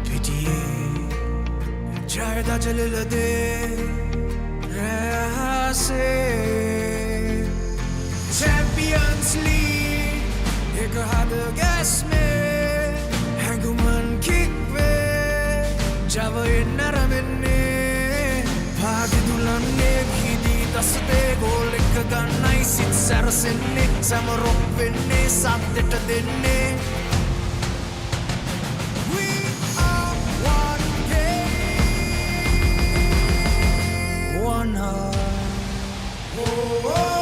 pitiye jayda jalilade rase Champions League ek had gas mein hanguman kick pe java naramenne bhagi dulanne khidi dasde goal ek gannai sit sarasenne samarok venne satteta denne we are one game one heart oh, oh.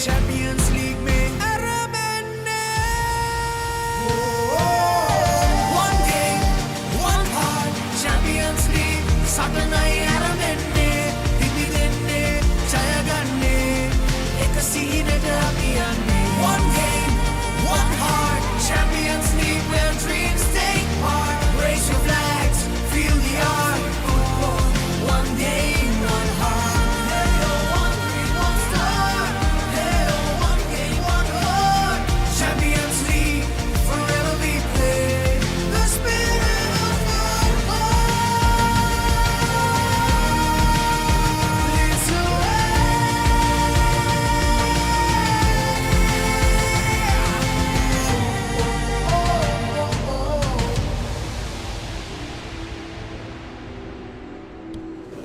Champions League में अरमन्ने one game one heart Champions League सागनाई अरमन्ने Delhi देने चाया गन्ने एक सीने डबियाने one game one heart Champions League where dreams take part raise your flags feel the art football one game one heart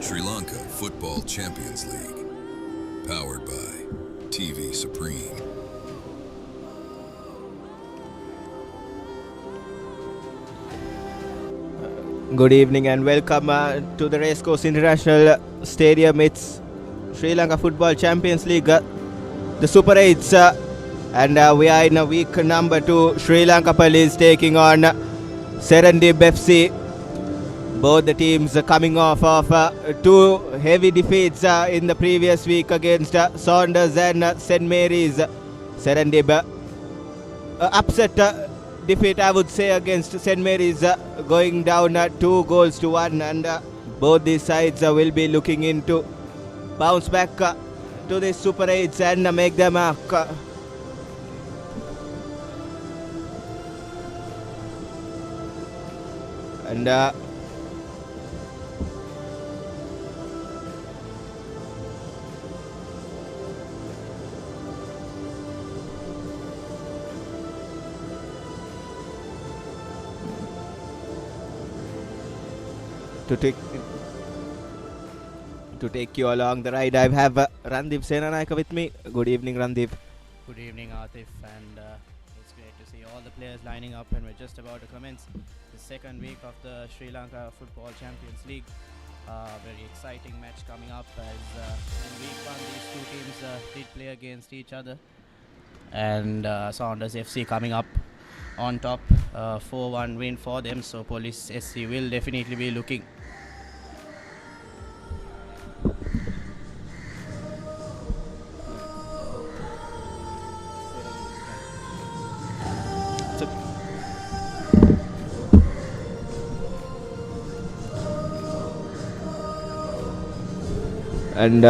Sri Lanka Football Champions League, powered by TV Supreme. Good evening and welcome to the Racecourse International Stadium. It's Sri Lanka Football Champions League, the Super 8s, and we are in week number 2. Sri Lanka Police taking on Serendib FC. Both the teams coming off of 2 heavy defeats in the previous week against Saunders and St. Mary's. Serendib upset defeat, I would say, against St. Mary's, going down 2-1, and both these sides will be looking into bounce back to the Super 8s and make them and to take you along the ride, I have Randeep Senanaika with me. Good evening, Randeep. Good evening, Atif, and it's great to see all the players lining up, and we're just about to commence the second week of the Sri Lanka Football Champions League. Very exciting match coming up, as in week 1 these two teams did play against each other, and Saunders FC coming up on top, 4-1 win for them, so Police SC will definitely be looking and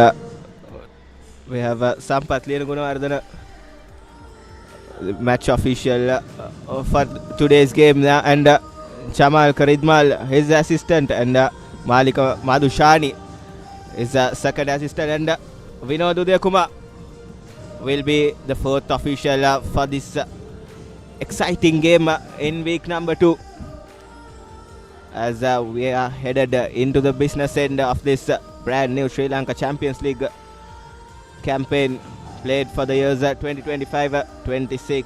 we have Sampath Lenugunawardana, match official for today's game, and Jamal Karidmal, his assistant, and Malika Madhushani, his second assistant, and Vinod Udayakuma will be the fourth official for this exciting game in week number 2, as we are headed into the business end of this brand new Sri Lanka Champions League campaign played for the years 2025-26.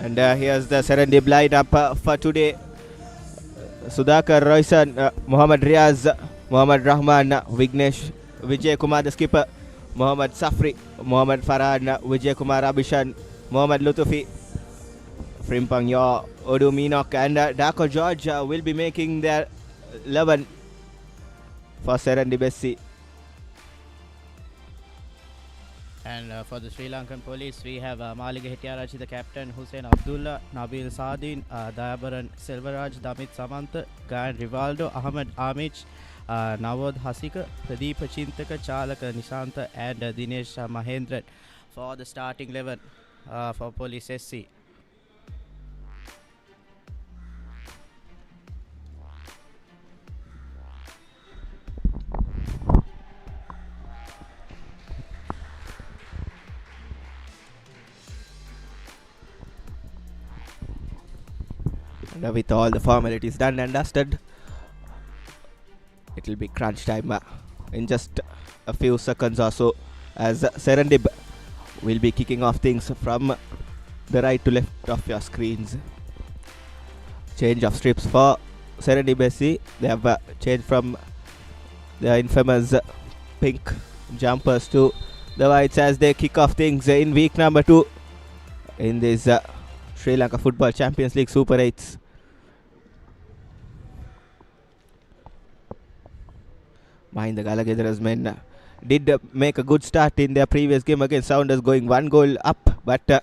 And here's the Serendib lineup for today. Sudhakar Royson, Muhammad Riaz, Muhammad Rahman, Vignesh, Vijay Kumar the skipper, Muhammad Safri, Muhammad Farhan, Vijay Kumar Abhishan, Muhammad Lutufi, Frimpang Yor, Odu Minok, and Dako George will be making their 11 for Serendib SC. And for the Sri Lankan police, we have Maliga Hettiarachchi, the captain, Hussein Abdullah, Nabil Sadin, Dayabaran Selvaraj, Damit Samantha, Gayan Rivaldo, Ahmed Amich, Nawad Hasika, Pradeep Chintaka, Chalaka Nishanta, and Dinesh Mahendran for the starting 11 for Police SC. And with all the formalities done and dusted, it will be crunch time in just a few seconds or so, as Serendib will be kicking off things from the right to left of your screens. Change of strips for Serendib SC. They have changed from the infamous pink jumpers to the whites as they kick off things in week number 2 in this Sri Lanka Football Champions League Super 8s. Mahinda Galagedara's men did make a good start in their previous game against Sounders, going 1 goal up, but the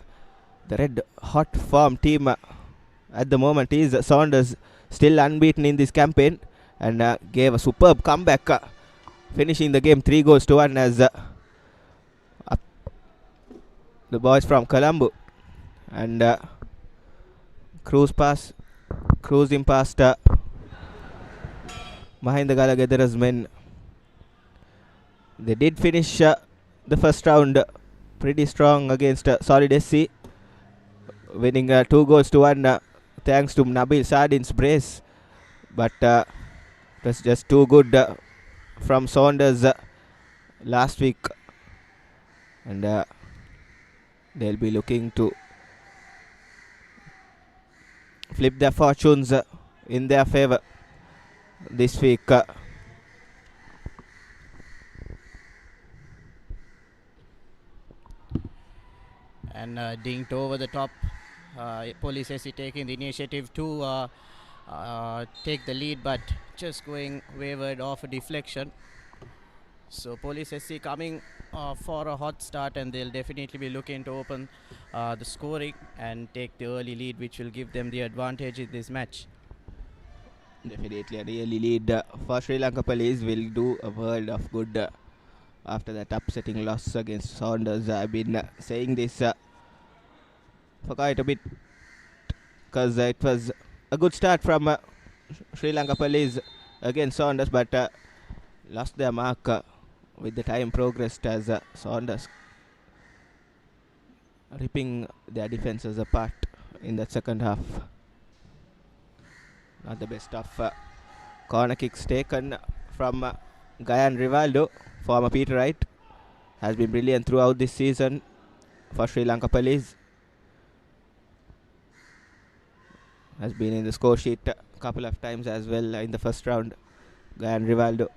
red hot form team at the moment is Sounders, still unbeaten in this campaign, and gave a superb comeback, finishing the game 3 goals to 1 as the boys from Colombo, and cruising past Mahinda Galagedara's men. They did finish the first round pretty strong against Solid SC, winning 2 goals to 1 thanks to Nabil Sardin's brace, but it was just too good from Saunders last week, and they'll be looking to flip their fortunes in their favour this week. And dinked over the top. Police SC taking the initiative to take the lead, but just going wayward off a deflection. So Police SC coming for a hot start, and they'll definitely be looking to open the scoring and take the early lead, which will give them the advantage in this match. Definitely a really lead for Sri Lanka Police will do a world of good after that upsetting loss against Saunders. I've been saying this for quite a bit, because it was a good start from Sri Lanka Police against Saunders, but lost their mark with the time progressed as Saunders ripping their defences apart in that second half. Not the best of corner kicks taken from Gayan Rivaldo, former Peter Wright, has been brilliant throughout this season for Sri Lanka Police. has been in the score sheet a couple of times as well in the first round. And Rivaldo.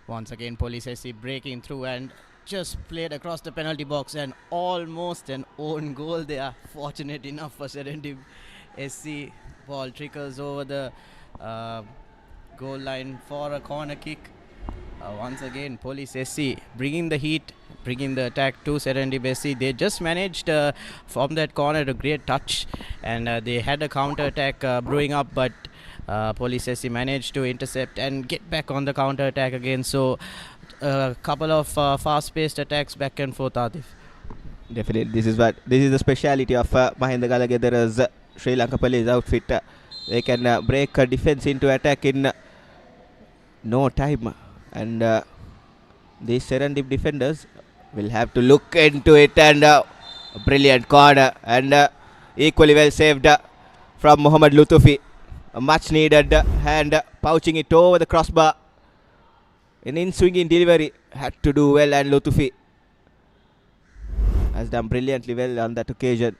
Once again, Police SC breaking through and just played across the penalty box and almost an own goal there. Fortunate enough for Serendib SC. Ball trickles over the goal line for a corner kick. Once again, Police SC bringing the heat, bringing the attack to Serendib SC. They just managed from that corner a great touch, and they had a counter attack brewing up, but Police SC managed to intercept and get back on the counter attack again. So a couple of fast-paced attacks back and forth, Atif. Definitely, this is the speciality of Mahinda Galagedara's Sri Lanka Police outfit. They can break defense into attack in no time, and these Serendib defenders will have to look into it, and a brilliant corner, and equally well saved from Mohammad Lutufi. A much needed hand, pouching it over the crossbar. An in-swinging delivery, had to do well, and Lutufi has done brilliantly well on that occasion.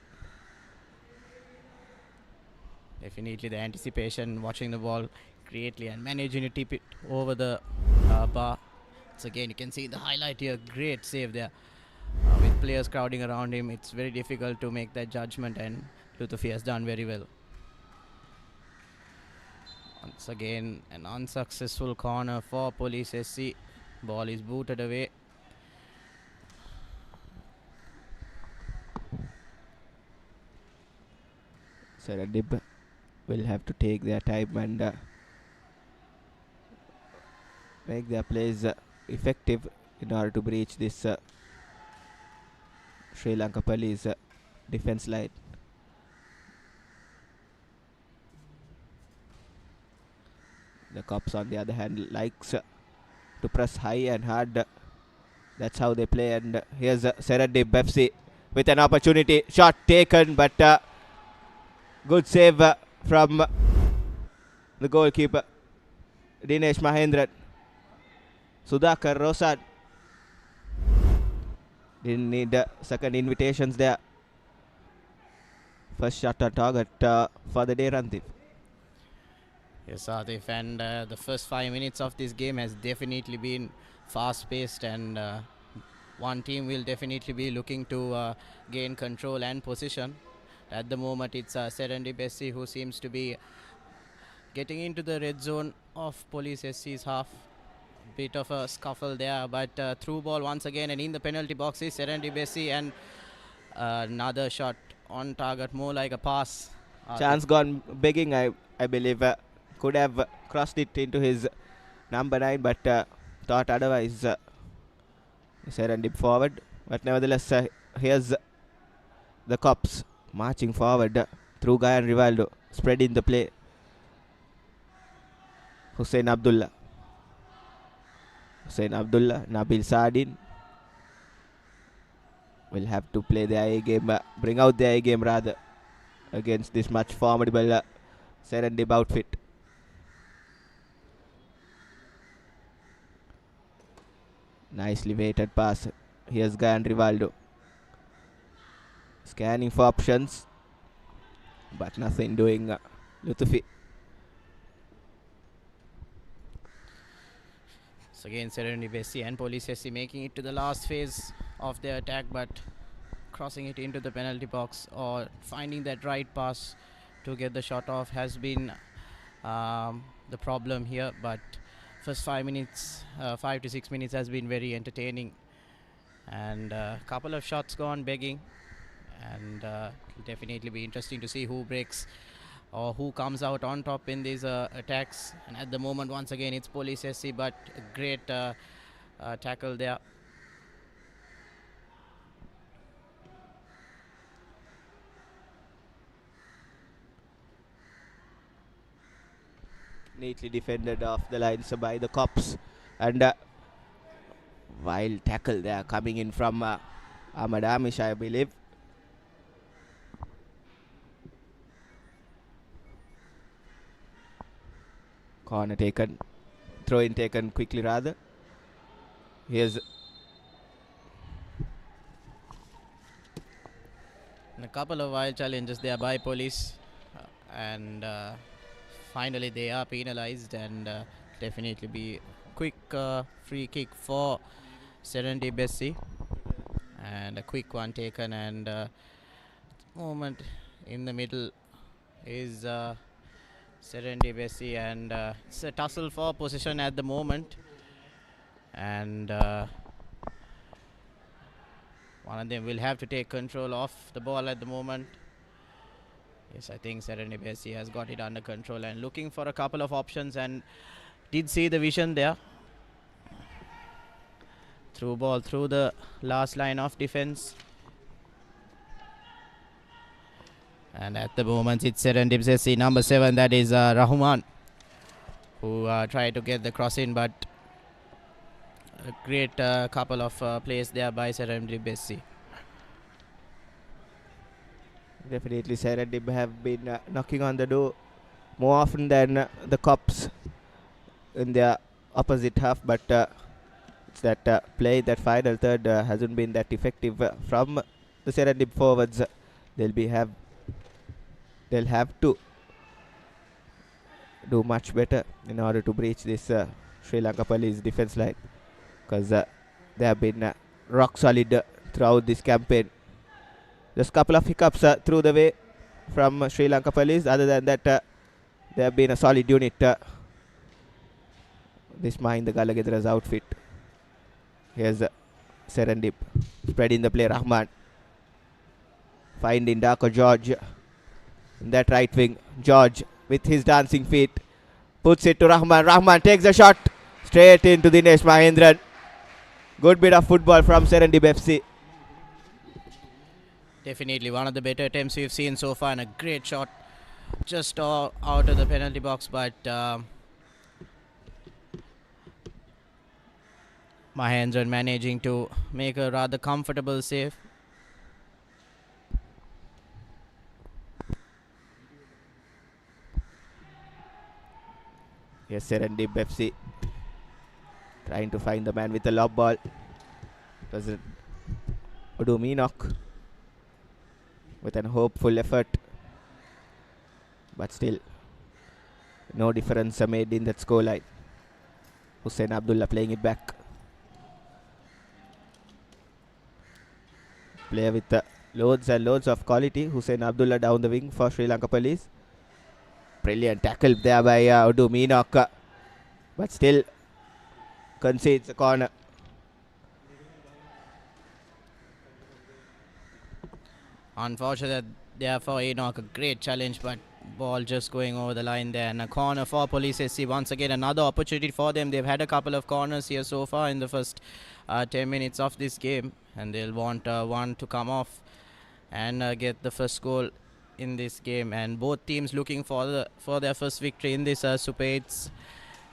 Definitely the anticipation, watching the ball greatly and managing to tip it over the bar. So again, you can see the highlight here. Great save there. With players crowding around him, it's very difficult to make that judgment, and Lutufi has done very well. Once again, an unsuccessful corner for Police SC. Ball is booted away. Serendib will have to take their time and make their plays effective in order to breach this Sri Lanka Police defense line. The Cops, on the other hand, likes to press high and hard. That's how they play. And here's Serendib FC with an opportunity. Shot taken, but good save from the goalkeeper, Dinesh Mahendran. Sudhakar Rosad didn't need second invitations there. First shot on target for the day, Randeep. Yes, Atif, and the first 5 minutes of this game has definitely been fast-paced, and one team will definitely be looking to gain control and position. At the moment, it's Serendib SC who seems to be getting into the red zone of Police SC's half. Bit of a scuffle there, but through ball once again, and in the penalty box is Serendib SC, and another shot on target, more like a pass. Chance gone begging, I believe. Could have crossed it into his number 9, but thought otherwise. Serendib forward, but nevertheless, here's the Cops marching forward through Gayan Rivaldo, spreading the play. Hussein Abdullah, Nabil Sardin will have to play their A game, bring out their A game rather, against this much formidable Serendib outfit. Nicely weighted pass. Here's Gayan Rivaldo, scanning for options, but nothing doing. Lutufi. So again, Serendib SC and Police SC making it to the last phase of their attack, but crossing it into the penalty box or finding that right pass to get the shot off has been the problem here. But first 5 to 6 minutes has been very entertaining, and a couple of shots gone begging, and it'll definitely be interesting to see who breaks or who comes out on top in these attacks. And at the moment, once again, it's Police SC, but a great tackle there. Neatly defended off the lines by the Cops, and wild tackle there coming in from Ahmad Amish, I believe. Corner taken, throw in taken quickly rather. Here's a couple of wild challenges there by police, and finally they are penalized, and definitely be quick free kick for Serendib SC, and a quick one taken, and moment in the middle is Serendib SC, and it's a tussle for position at the moment, and one of them will have to take control of the ball at the moment. Yes, I think Serendib SC has got it under control and looking for a couple of options, and did see the vision there. Through ball through the last line of defense. And at the moment it's Serendib SC number 7, that is Rahman, who tried to get the cross in, but a great couple of plays there by Serendib SC. Definitely Serendib have been knocking on the door more often than the Cops in their opposite half, but it's that play, that final third hasn't been that effective from the Serendib forwards. They'll have to do much better in order to breach this Sri Lanka Police defense line, because they have been rock solid throughout this campaign. Just a couple of hiccups through the way from Sri Lanka Police. Other than that, they have been a solid unit. This Mahinda Galagedara's outfit. Here's Serendib spreading the play. Rahman finding Darko George in that right wing. George with his dancing feet puts it to Rahman. Rahman takes a shot straight into Dinesh Mahendran. Good bit of football from Serendib FC. Definitely one of the better attempts we've seen so far, and a great shot just out of the penalty box, but Mahendran managing to make a rather comfortable save. Yes, Serendib FC trying to find the man with the lob ball. Doesn't do Meenok with an hopeful effort, but still no difference made in that scoreline. Hussein Abdullah playing it back. Player with loads and loads of quality. Hussein Abdullah down the wing for Sri Lanka Police. Brilliant tackle there by Udu Meenok, but still concedes a corner. Unfortunate there for Enoch, a great challenge, but ball just going over the line there, and a corner for Police SC. Once again another opportunity for them. They've had a couple of corners here so far in the first 10 minutes of this game, and they'll want one to come off and get the first goal in this game, and both teams looking for their first victory in this Super 8s,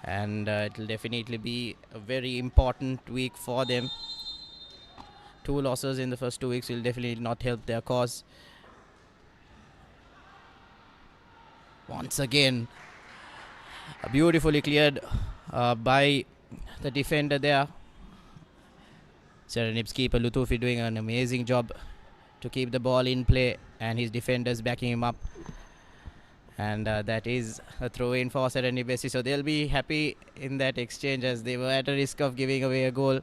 and it'll definitely be a very important week for them. 2 losses in the first 2 weeks will definitely not help their cause. Once again, beautifully cleared by the defender there. Serendib's keeper Lutufi doing an amazing job to keep the ball in play, and his defenders backing him up. And that is a throw in for Serendib SC, so they'll be happy in that exchange, as they were at a risk of giving away a goal.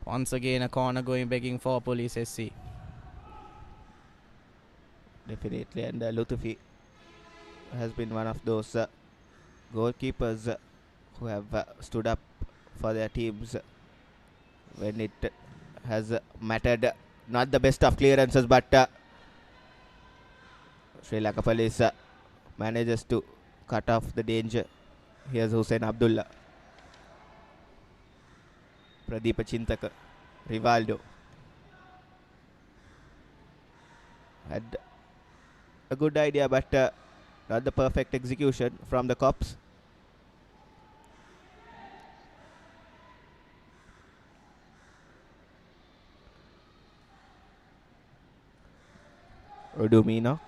Once again a corner going begging for Police SC. Definitely, and Lutufi has been one of those goalkeepers who have stood up for their teams when it has mattered. Not the best of clearances, but Sri Lanka Police manages to cut off the danger. Here's Hussein Abdullah. Pradeepa Chintaka, Rivaldo had a good idea, but not the perfect execution from the Cops. Udu Meenok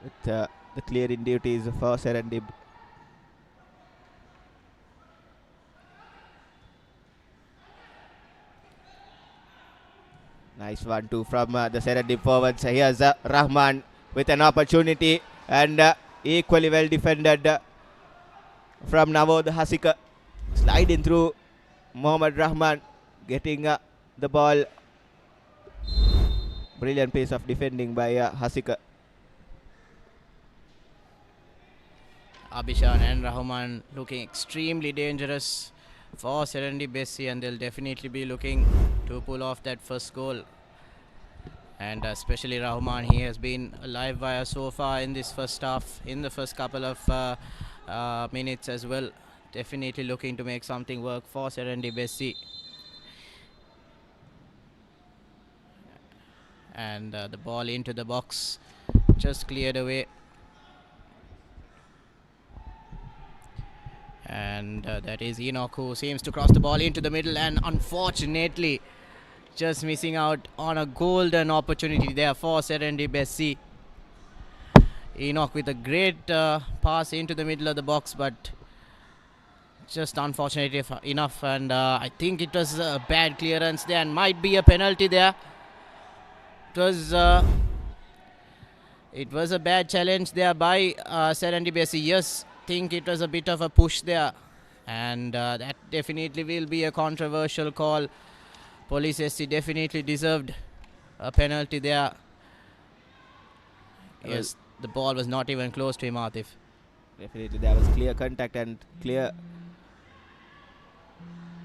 with the clearing duties for Serendib. Nice 1-2 from the Serendib forwards. Here's Rahman with an opportunity, and equally well defended from Navod Hasika. Sliding through Mohammad Rahman, getting the ball. Brilliant piece of defending by Hasika. Abhishan and Rahman looking extremely dangerous for Serendib SC, and they'll definitely be looking to pull off that first goal. And especially Rahman, he has been a live wire so far in this first half, in the first couple of minutes as well. Definitely looking to make something work for Serendib SC. And the ball into the box, just cleared away. And that is Enoch, who seems to cross the ball into the middle, and unfortunately just missing out on a golden opportunity there for Serendib SC. Enoch with a great pass into the middle of the box, but just unfortunate enough, and I think it was a bad clearance there and might be a penalty there. It was a bad challenge there by Serendib SC. Yes, think it was a bit of a push there, and that definitely will be a controversial call. Police SC definitely deserved a penalty there. Yes, the ball was not even close to him, Atif. Definitely there was clear contact and clear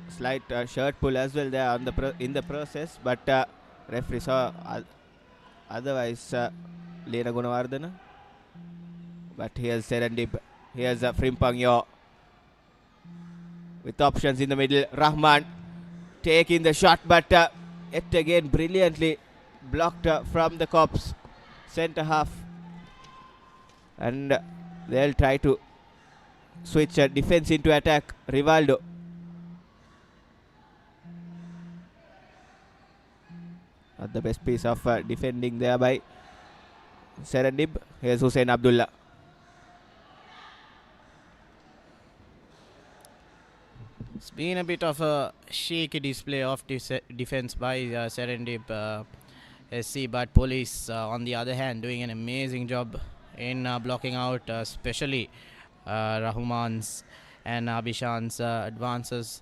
slight shirt pull as well there on in the process, but referee saw otherwise Lena Gunawardana. But here's Serendib. Here's Frimpangyo with options in the middle. Rahman taking the shot, but yet again brilliantly blocked from the Cops centre half. And they'll try to switch defense into attack. Rivaldo. Not the best piece of defending there by Serendib. Here's Hussein Abdullah. It's been a bit of a shaky display of defense by Serendib SC, but Police on the other hand doing an amazing job in blocking out especially Rahman's and Abhishan's advances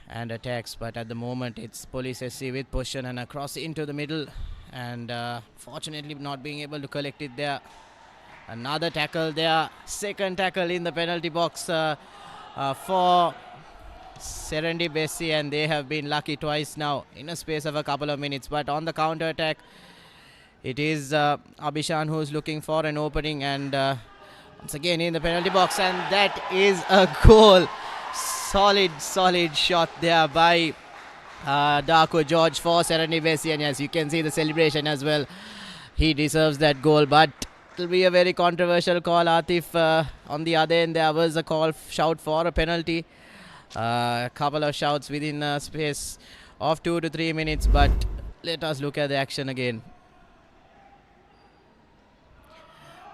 and attacks. But at the moment it's Police SC with possession and a cross into the middle, and fortunately not being able to collect it there. Another tackle there, second tackle in the penalty box for Serendib SC, and they have been lucky twice now in a space of a couple of minutes. But on the counter attack, it is Abhishan who's looking for an opening, and once again in the penalty box, and that is a goal. Solid shot there by Darko George for Serendib SC, and yes, you can see the celebration as well. He deserves that goal, but it will be a very controversial call, Atif. On the other end, there was a shout for a penalty. A couple of shouts within a space of 2 to 3 minutes, but let us look at the action again.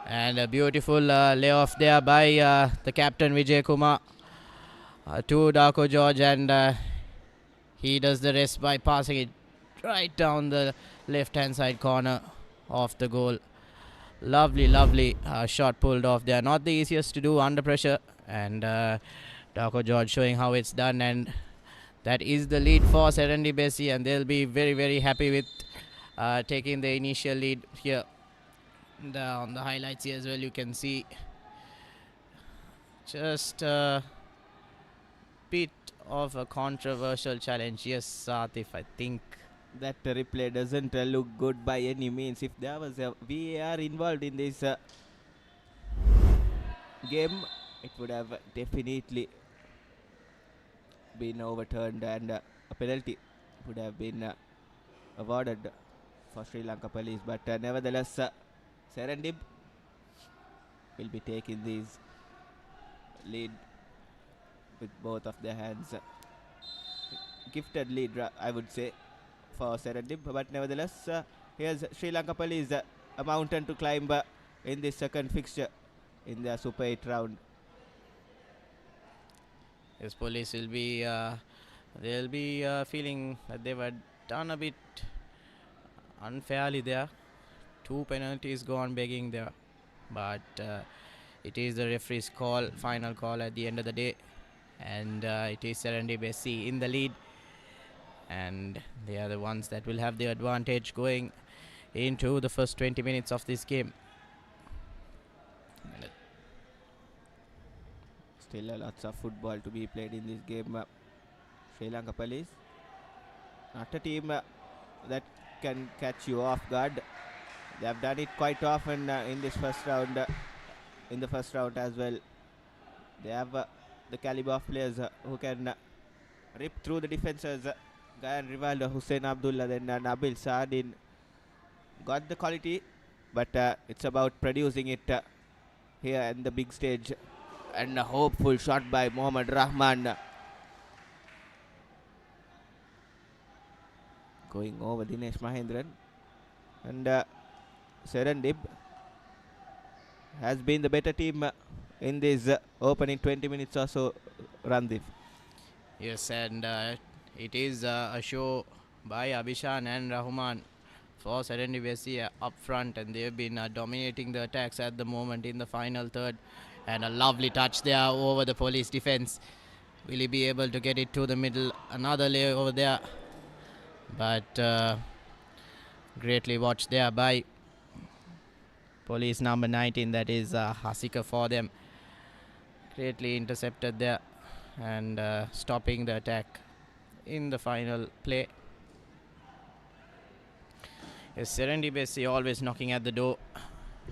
And a beautiful layoff there by the captain Vijay Kumar to Darko George, and he does the rest by passing it right down the left hand side corner of the goal. Lovely shot pulled off there. Not the easiest to do under pressure, and Darko George showing how it's done, and that is the lead for Serendib SC, and they'll be very happy with taking the initial lead here. On the highlights here as well, you can see just a bit of a controversial challenge. Yes, Satif, I think that replay doesn't look good by any means. If there was a VAR involved in this game, it would have definitely been overturned, and a penalty would have been awarded for Sri Lanka Police. But nevertheless, Serendib will be taking these lead with both of their hands. Gifted lead, I would say, for Serendib, but nevertheless, here's Sri Lanka Police, a mountain to climb in this second fixture in their Super 8 round. Yes, Police will be they'll be feeling that they were done a bit unfairly there. 2 penalties gone begging there. But it is the referee's call, final call at the end of the day. And it is Serendib SC in the lead. And they are the ones that will have the advantage going into the first 20 minutes of this game. Still lots of football to be played in this game. Sri Lanka Police, not a team that can catch you off guard. They have done it quite often in this first round. In the first round as well, they have the caliber of players who can rip through the defenses. Gayan Rivaldo, Hussein Abdullah, then Nabil Saadin got the quality, but it's about producing it here in the big stage. And a hopeful shot by Mohammad Rahman. Going over Dinesh Mahendran. And Serendib has been the better team in this opening 20 minutes or so, Randeep. Yes, and it is a show by Abhishan and Rahman for Serendib SC up front, and they've been dominating the attacks at the moment in the final third. And a lovely touch there over the Police defense. Will he be able to get it to the middle? Another layer over there. But greatly watched there by Police number 19, that is Hasika for them. Greatly intercepted there and stopping the attack in the final play. Yes, Serendib SC always knocking at the door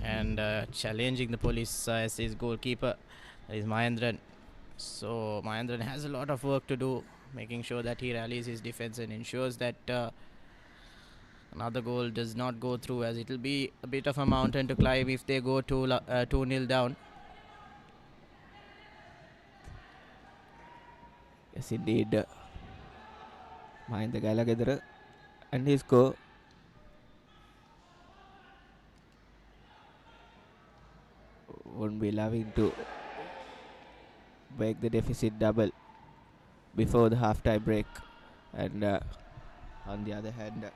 and challenging the Police as his goalkeeper, that is Mahendran. So Mahendran has a lot of work to do, making sure that he rallies his defense and ensures that another goal does not go through, as it will be a bit of a mountain to climb if they go 2-0 down. Yes, indeed. Mahinda Galagadra and his score. Won't be loving to break the deficit double before the half-time break. And on the other hand,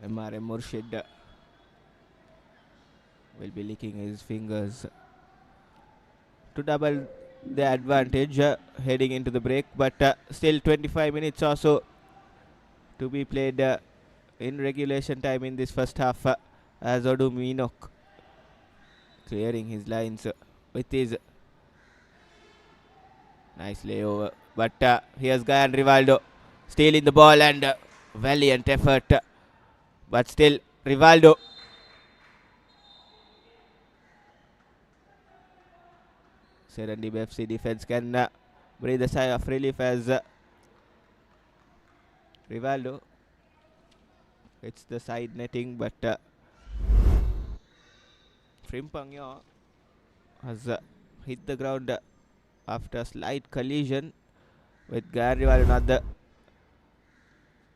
MRM Murshid will be licking his fingers to double the advantage heading into the break. But still 25 minutes or so to be played in regulation time in this first half, as Odu Minok clearing his lines with his nice layover. But here's Gayan Rivaldo stealing the ball, and valiant effort. But still Rivaldo Serendib FC defense can breathe a sigh of relief as Rivaldo hits the side netting, but Frimpangyo has hit the ground after a slight collision with Gayan Rivaldo. Not the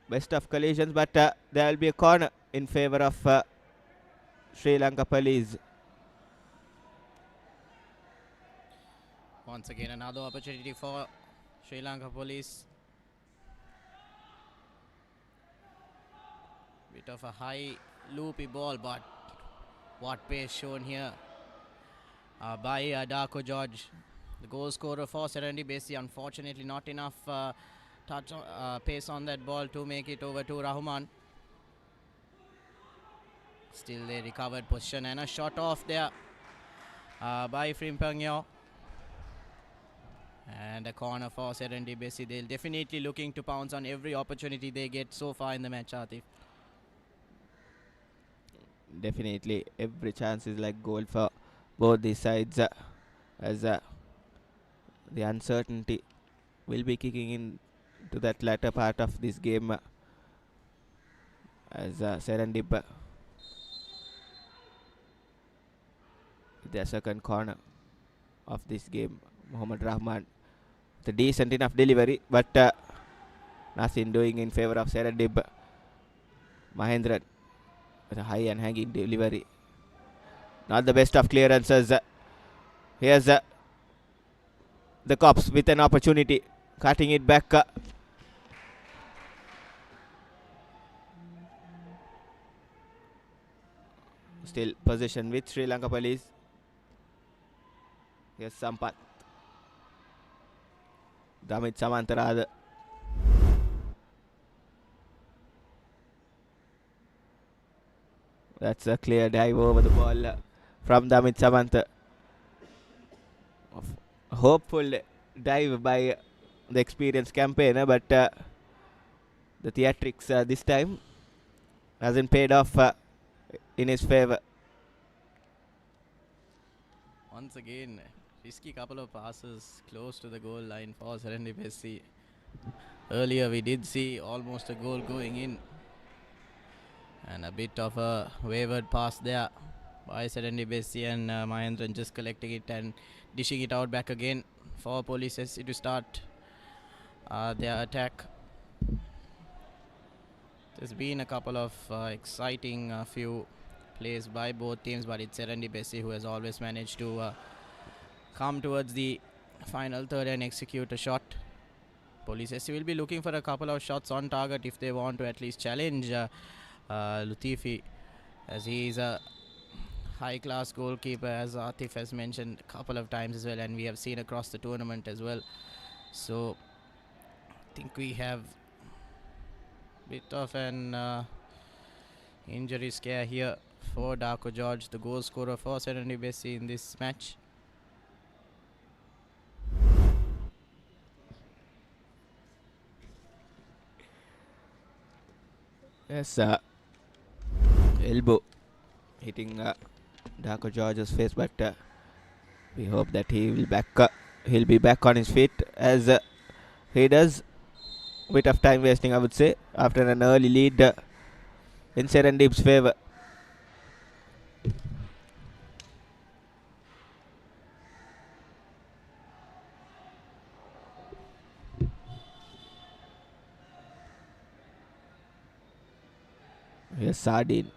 best of collisions, but there will be a corner in favor of Sri Lanka Police. Once again, another opportunity for Sri Lanka Police. Bit of a high loopy ball, but what pace shown here by Darko George, the goal scorer for Serendib SC. Unfortunately, not enough pace on that ball to make it over to Rahman. Still they recovered position and a shot off there by Frimpangyo. And a corner for Serendib SC. They'll definitely looking to pounce on every opportunity they get so far in the match, Atif. Definitely every chance is like goal for both these sides, as the uncertainty will be kicking in to that latter part of this game, as Serendib with their second corner of this game. Mohammad Rahman with a decent enough delivery, but nothing doing in favor of Serendib. Mahendran with a high and hanging delivery. Not the best of clearances. Here's the Cops with an opportunity, cutting it back Still possession with Sri Lanka Police. Here's Sampath. Damit Samantarada. That's a clear dive over the ball from Damit Samantha. Hopeful dive by the experienced campaigner, but the theatrics this time hasn't paid off in his favour. Once again, risky couple of passes close to the goal line for Serendib SC. Earlier we did see almost a goal going in, and a bit of a wayward pass there by Serendib SC, and Mahendran just collecting it and dishing it out back again for Police SC to start their attack. There's been a couple of exciting few plays by both teams, but it's Serendib SC who has always managed to come towards the final third and execute a shot. Police SC will be looking for a couple of shots on target if they want to at least challenge Latifi, as he is a high-class goalkeeper, as Atif has mentioned a couple of times as well, and we have seen across the tournament as well. So I think we have a bit of an injury scare here for Darko George, the goal scorer for Serendib SC in this match. Yes, elbow hitting Darko George's face, but we hope that he'll be back on his feet, as he does. Bit of time wasting, I would say, after an early lead in Serendib's favour. Here's Sardine.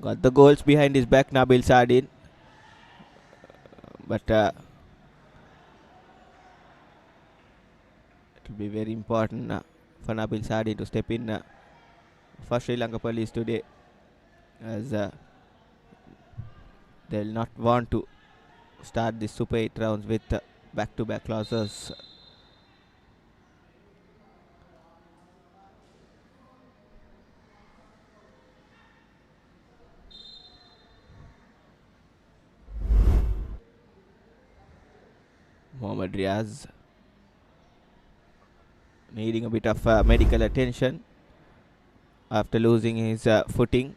Got the goals behind his back, Nabil Sardine. But it will be very important for Nabil Sardine to step in for Sri Lanka Police today, as they'll not want to start the Super 8 rounds with back-to-back losses. Mohammad Riaz needing a bit of medical attention after losing his footing.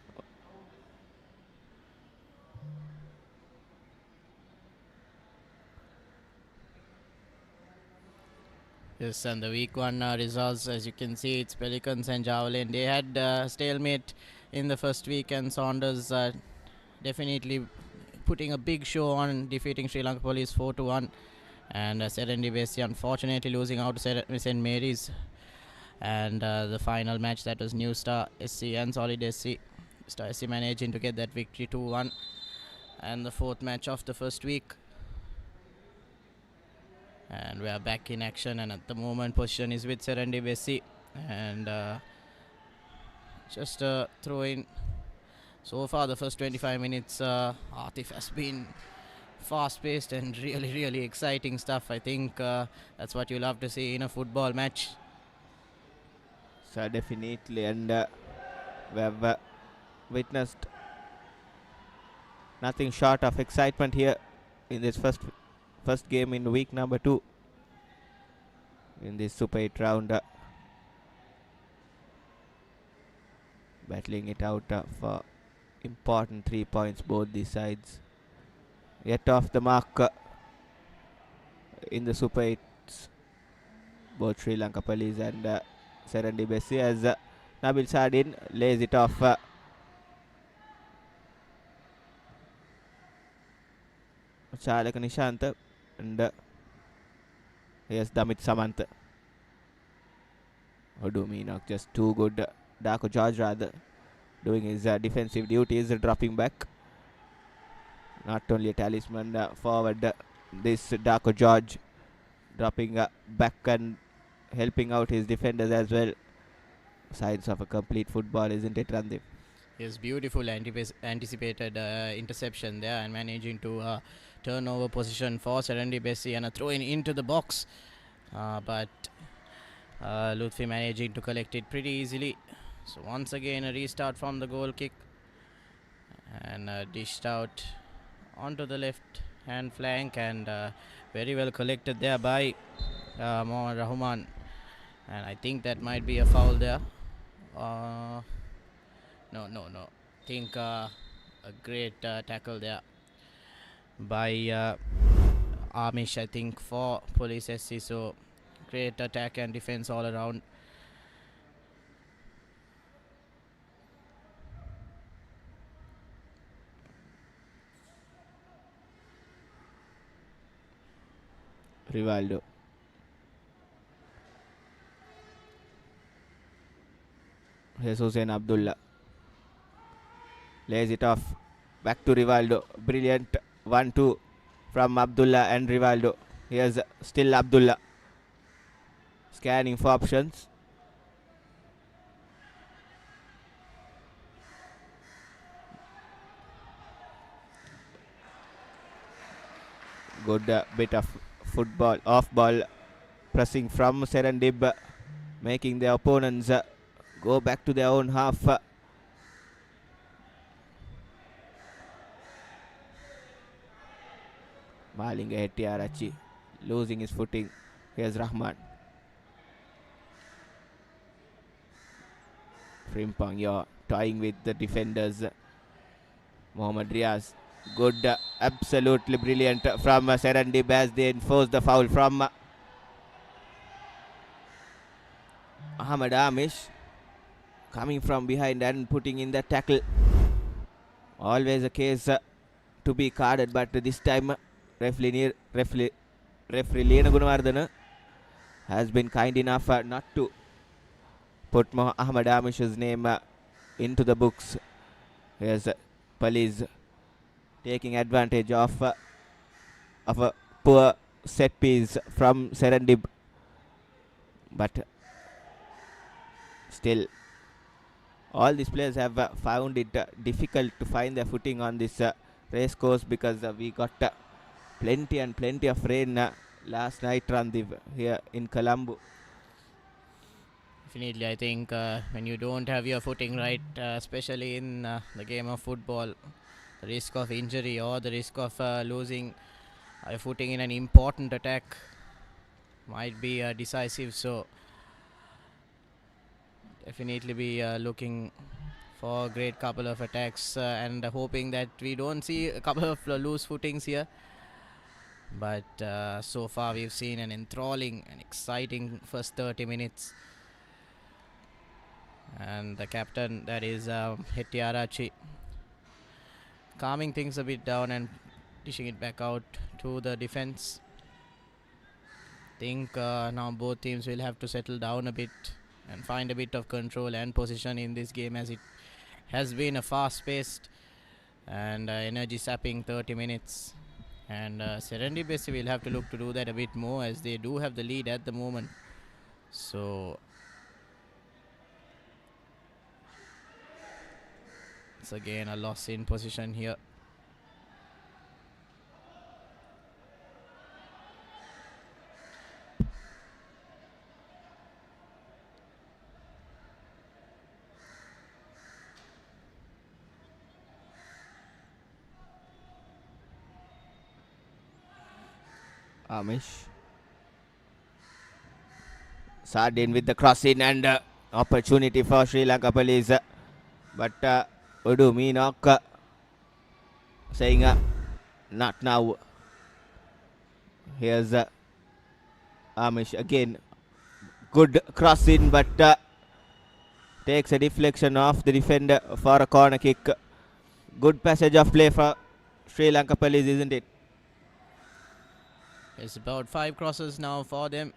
Yes, and the week one results, as you can see, it's Pelicans and Javelin. They had stalemate in the first week, and Saunders definitely putting a big show on, defeating Sri Lanka Police 4-1. And Serendib SC unfortunately losing out to St. Mary's. And the final match, that was New Star SC and Solid SC. Star SC managing to get that victory 2-1. And the fourth match of the first week. And we are back in action, and at the moment position is with Serendib SC. And just throw in. So far the first 25 minutes, Atif has been fast-paced and really exciting stuff. I think that's what you love to see in a football match. So definitely, and we have witnessed nothing short of excitement here in this first game in week number 2 in this Super 8 round, battling it out for important 3 points, both these sides. Yet off the mark in the Super 8s, both Sri Lanka Police and Serendib SC, as Nabil Sardine lays it off. Chalaka Nishanta, and here's Damit Samantha. Hodu Meenak just too good. Darko George rather doing his defensive duties, dropping back. Not only a talisman forward, this Darko George dropping back and helping out his defenders as well. signs of a complete football, isn't it, Randeep? Yes, beautiful anticipated interception there and managing to turn over position for Serendib and a throw in into the box. But Lutfi managing to collect it pretty easily. So once again a restart from the goal kick and dished out onto the left hand flank and very well collected there by Mohammad Rahman. And I think that might be a foul there. No. Think a great tackle there by Amish, I think, for Police SC. So great attack and defense all around. Rivaldo. Here's Hussein Abdullah. Lays it off. Back to Rivaldo. Brilliant 1-2 from Abdullah and Rivaldo. Here's still Abdullah. Scanning for options. Good bit of football, off ball pressing from Serendib, making the opponents go back to their own half. Malinga Hettiarachi losing his footing. Here's Rahman. Frimpong, you're toying with the defenders. Mohammad Riaz. Good, absolutely brilliant from Serendib as they enforce the foul from Ahmad Amish. Coming from behind and putting in the tackle. Always a case to be carded, but this time referee Lena Gunawardana has been kind enough not to put Ahmad Amish's name into the books. Here's police taking advantage of a poor set piece from Serendib, but still all these players have found it difficult to find their footing on this race course because we got plenty of rain last night, Randiv, here in Colombo. Definitely, I think when you don't have your footing right, especially in the game of football, the risk of injury or the risk of losing your footing in an important attack might be decisive. So definitely be looking for a great couple of attacks and hoping that we don't see a couple of loose footings here. But so far we've seen an enthralling and exciting first 30 minutes. And the captain, that is Hettiarachi, calming things a bit down and dishing it back out to the defense. Think now both teams will have to settle down a bit and find a bit of control and position in this game, as it has been a fast-paced and energy-sapping 30 minutes. And Serendib will have to look to do that a bit more, as they do have the lead at the moment. So it's again a loss in position here. Amish. Sardin with the cross in and opportunity for Sri Lanka Police. But Udu Meenok saying not now. Here's Amish again. Good cross in, but takes a deflection off the defender for a corner kick. Good passage of play for Sri Lanka Police, isn't it? It's about 5 crosses now for them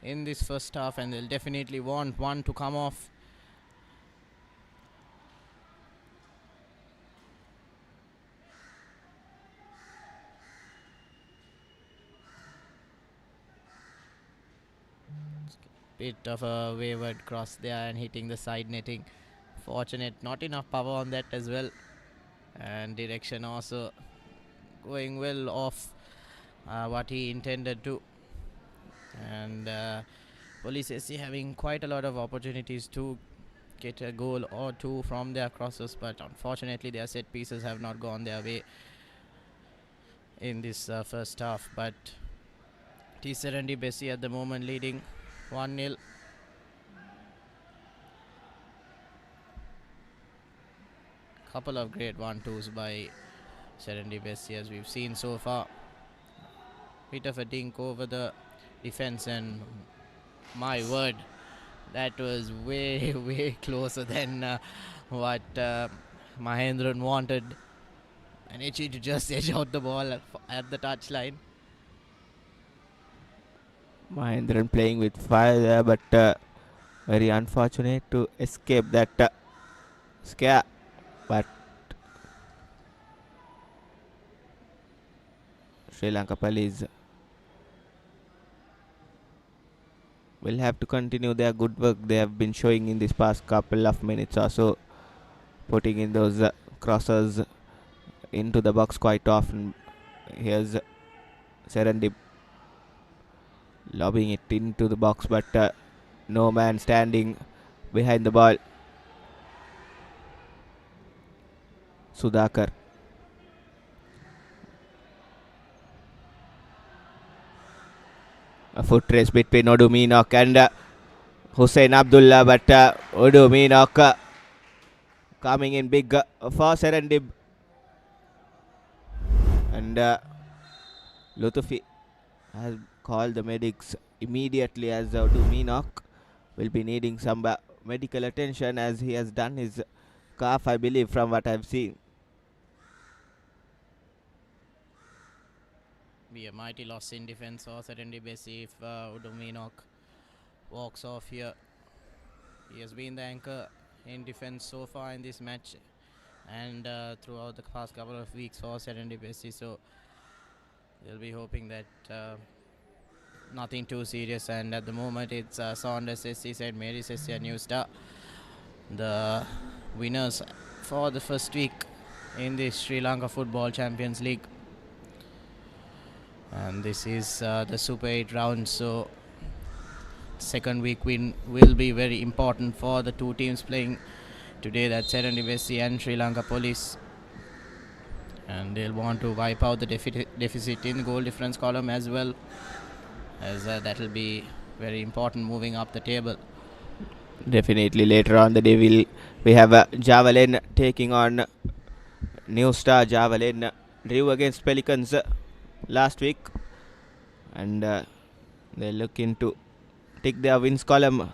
in this first half, and they'll definitely want one to come off. bit of a wayward cross there and hitting the side netting. Fortunate, not enough power on that as well, and direction also going well off what he intended to. And Police SC having quite a lot of opportunities to get a goal or two from their crosses, but unfortunately their set pieces have not gone their way in this first half. But it is Serendib at the moment leading 1-0. Couple of great 1-2s by Serendib as we've seen so far. Bit of a dink over the defense, and my word, that was way closer than what Mahendran wanted. And Ichi to just edge out the ball at the touchline. Mahendran playing with fire there, but very unfortunate to escape that scare. But Sri Lanka Police will have to continue their good work they have been showing in this past couple of minutes or so, putting in those crosses into the box quite often. Here's Serendib lobbing it into the box, but no man standing behind the ball. Sudhakar. A foot race between Odu Meenok and Hussein Abdullah, but Odu Meenok coming in big for Serendib. And Lutufi has called the medics immediately, as Odu Meenok will be needing some medical attention, as he has done his calf, I believe, from what I've seen. Be a mighty loss in defense for Serendib if Odu Meenok walks off here. He has been the anchor in defense so far in this match and throughout the past couple of weeks for Serendib, so they'll be hoping that nothing too serious. And at the moment it's Saunders SC, St. Mary's SC and New Star, the winners for the first week in the Sri Lanka Football Champions League. And this is the Super 8 round, so second week win will be very important for the two teams playing today, that's Serendib SC and Sri Lanka Police. And they'll want to wipe out the deficit in the goal difference column as well, as that will be very important moving up the table. Definitely later on the day we have Javelin taking on New Star. Javelin drew against Pelicans last week, and they're looking to tick their wins column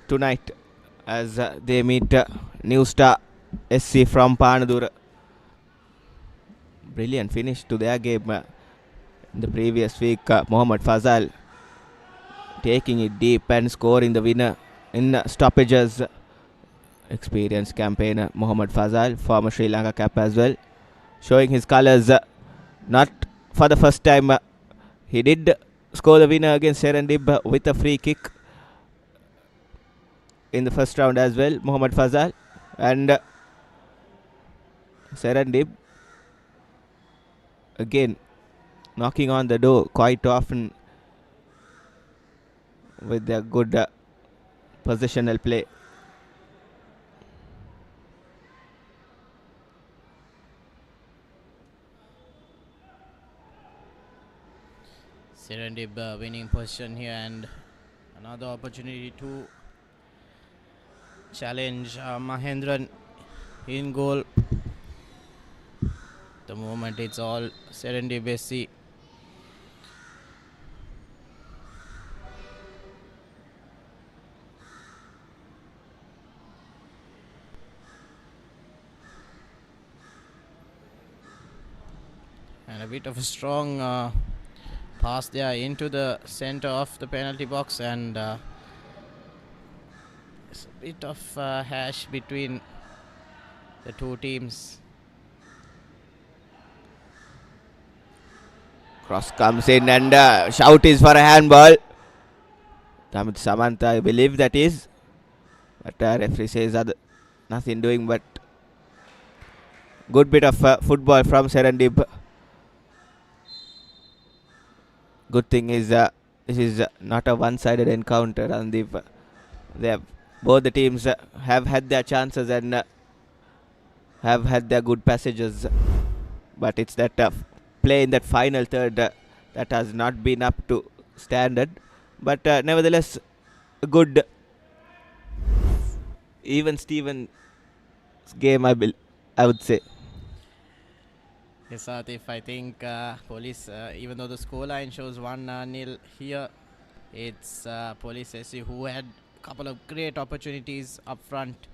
tonight as they meet New Star SC from Panadura. Brilliant finish to their game in the previous week. Mohammad Fazal taking it deep and scoring the winner in stoppages. Experienced campaigner Mohammad Fazal, former Sri Lanka cap as well, showing his colours. Not for the first time, he did score the winner against Serendib with a free kick in the first round as well, Mohammad Fazal. And Serendib again knocking on the door quite often with their good positional play. Serendib winning position here, and another opportunity to challenge Mahendran in goal. The moment it's all Serendib SC. And a bit of a strong pass there into the center of the penalty box, and it's a bit of hash between the two teams. Cross comes in, and shout is for a handball. Damit Samantha, I believe that is. But referee says nothing doing, but good bit of football from Serendib. Good thing is this is not a one-sided encounter, and both the teams have had their chances and have had their good passages, but it's that play in that final third that has not been up to standard. But nevertheless, a good even Steven game, I would say. Yes, Atif, I think Police, even though the scoreline shows 1-0 here, it's Police SC who had a couple of great opportunities up front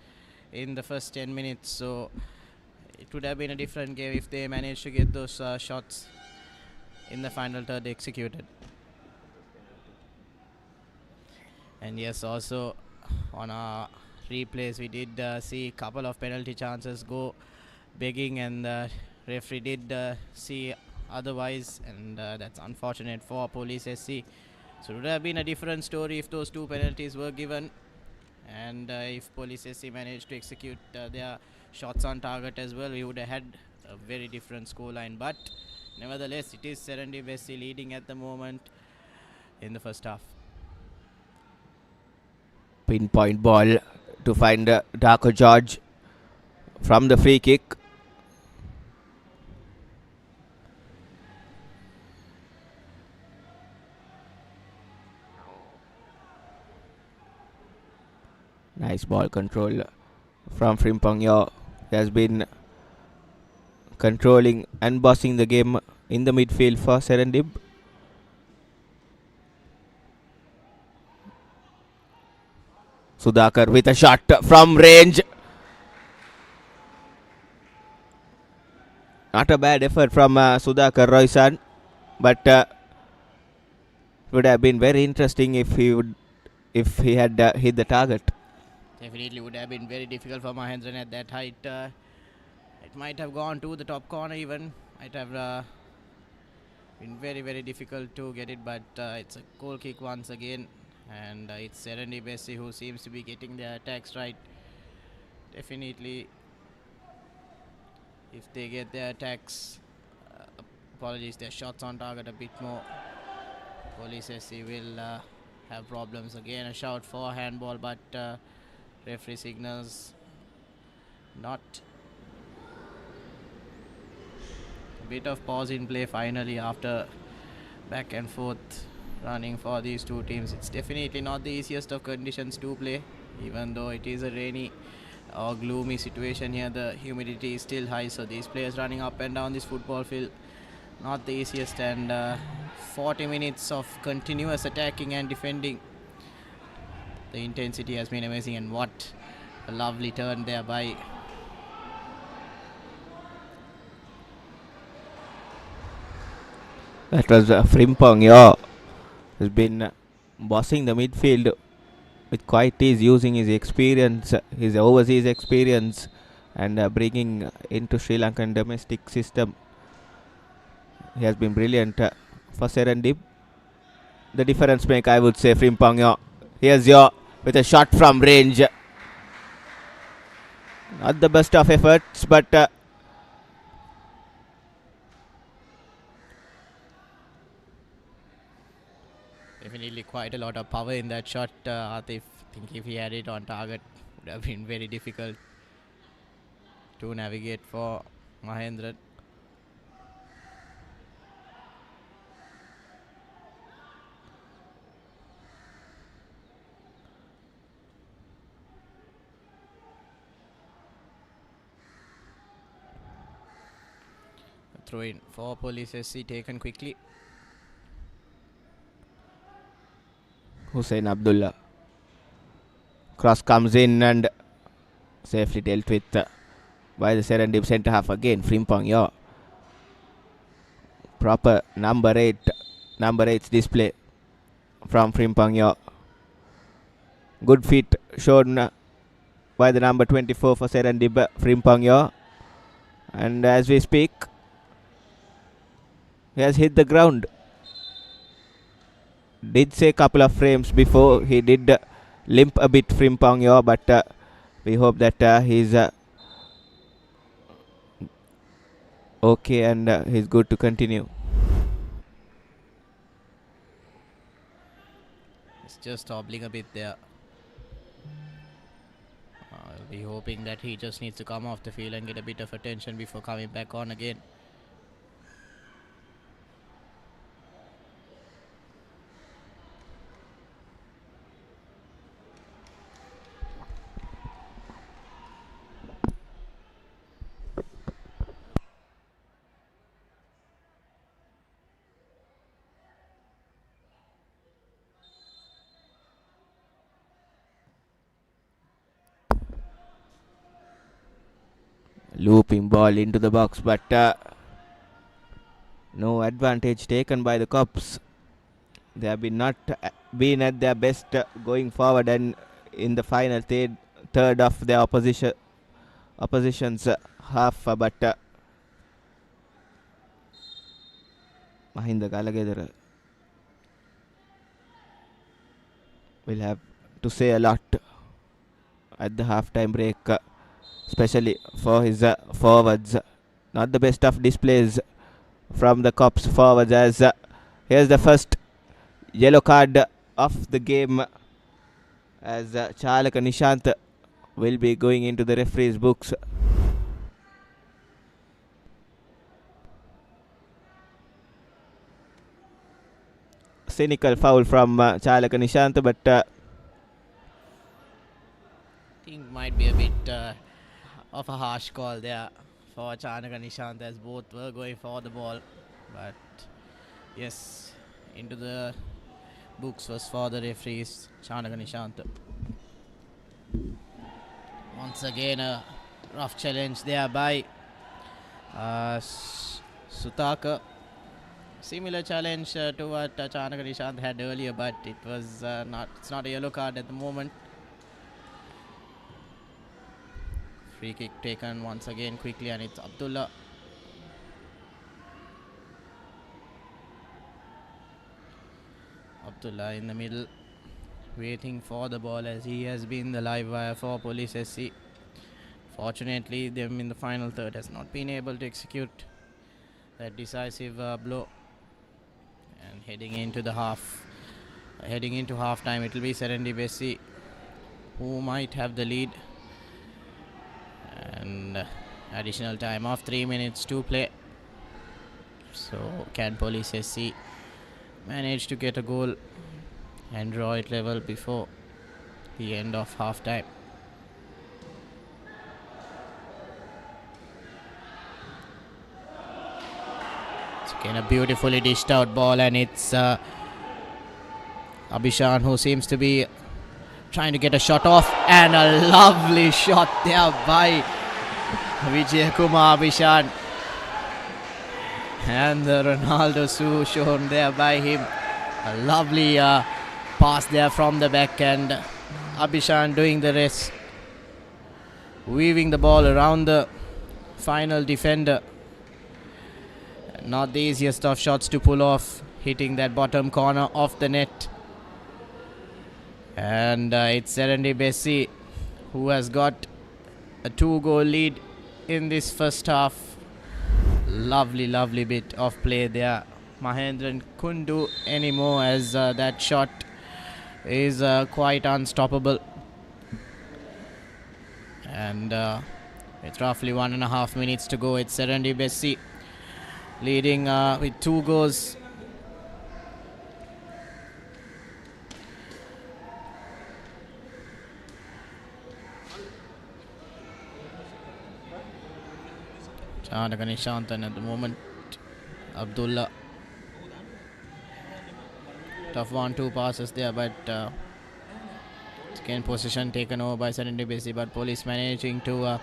in the first 10 minutes. So it would have been a different game if they managed to get those shots in the final third executed. And yes, also on our replays, we did see a couple of penalty chances go begging, and the referee did see otherwise, and that's unfortunate for Police SC. So it would have been a different story if those two penalties were given, and if Police SC managed to execute their shots on target as well, we would have had a very different scoreline. But nevertheless, it is Serendib SC leading at the moment in the first half. Pinpoint ball to find Darko George from the free kick. Nice ball control from Frimpong Yo. He has been controlling and bossing the game in the midfield for Serendib. Sudhakar with a shot from range. Not a bad effort from Sudhakar Roysan, but would have been very interesting if he had hit the target. Definitely would have been very difficult for Mahendran at that height. It might have gone to the top corner even. Might have been very, very difficult to get it, but it's a goal kick once again. And it's Serendib SC who seems to be getting their attacks right. Definitely, if they get their attacks, their shots on target a bit more, Police SC will have problems. Again, a shout for handball, but referee signals not. A bit of pause in play finally after back and forth running for these two teams. It's definitely not the easiest of conditions to play, even though it is a rainy or gloomy situation here. The humidity is still high, so these players running up and down this football field, not the easiest. And 40 minutes of continuous attacking and defending. The intensity has been amazing, and what a lovely turn there by that was Frimpong Yo. Has been bossing the midfield with quite ease, using his experience, his overseas experience, and bringing into Sri Lankan domestic system. He has been brilliant for Serendib. The difference maker, I would say, Frimpong Yo. Here's Yo with a shot from range. Not the best of efforts, but definitely quite a lot of power in that shot. Atif, I think if he had it on target, would have been very difficult to navigate for Mahendran. Throw in for Police SC taken quickly. Hussein Abdullah. Cross comes in and safely dealt with by the Serendib centre half again. Frimpong Yo. Proper number 8's display from Frimpong Yo. Good feet shown by the number 24 for Serendib, Frimpong Yo. And as we speak, he has hit the ground. did say a couple of frames before he did limp a bit Frimpong Yo, but we hope that he's okay and he's good to continue. It's just hobbling a bit there. I'll be hoping that he just needs to come off the field and get a bit of attention before coming back on again. Looping ball into the box, but no advantage taken by the Cops. They have been not been at their best going forward, and in the final third of their opposition's half, but Mahinda Galagedara will have to say a lot at the half-time break, especially for his forwards. Not the best of displays from the Cops forwards, as here's the first yellow card of the game, as Chalaka Nishant will be going into the referee's books. Cynical foul from Chalaka Nishant, but I think might be a bit of a harsh call there for Chanaka Nishant, as both were going for the ball. But yes, into the books was for the referees, Chanaka Nishant. Once again a rough challenge there by Sutaka. Similar challenge to what Chanaka Nishant had earlier, but it was it's not a yellow card at the moment. Free kick taken once again quickly, and it's Abdullah. Abdullah in the middle, waiting for the ball, as he has been the live wire for Police SC. Fortunately, them in the final third has not been able to execute that decisive blow. And heading into half time, it will be Serendib SC who might have the lead. And additional time of 3 minutes to play. So can Police SC manage to get a goal and draw it level before the end of half time? It's again a beautifully dished out ball, and it's Abhishan who seems to be trying to get a shot off, and a lovely shot there by Vijay Kumar Abhishan. And the Ronaldo Su shown there by him. A lovely pass there from the back, and Abhishan doing the rest, weaving the ball around the final defender. Not the easiest of shots to pull off, hitting that bottom corner of the net. And it's Serendib SC who has got a 2-goal lead in this first half. Lovely bit of play there. Mahendran couldn't do any more, as that shot is quite unstoppable. And with roughly 1.5 minutes to go, it's Serendib SC leading with 2 goals. Chanaka Nishantan at the moment. Abdullah. Tough 1-2 passes there, but again position taken over by Serendib SC, but Police managing to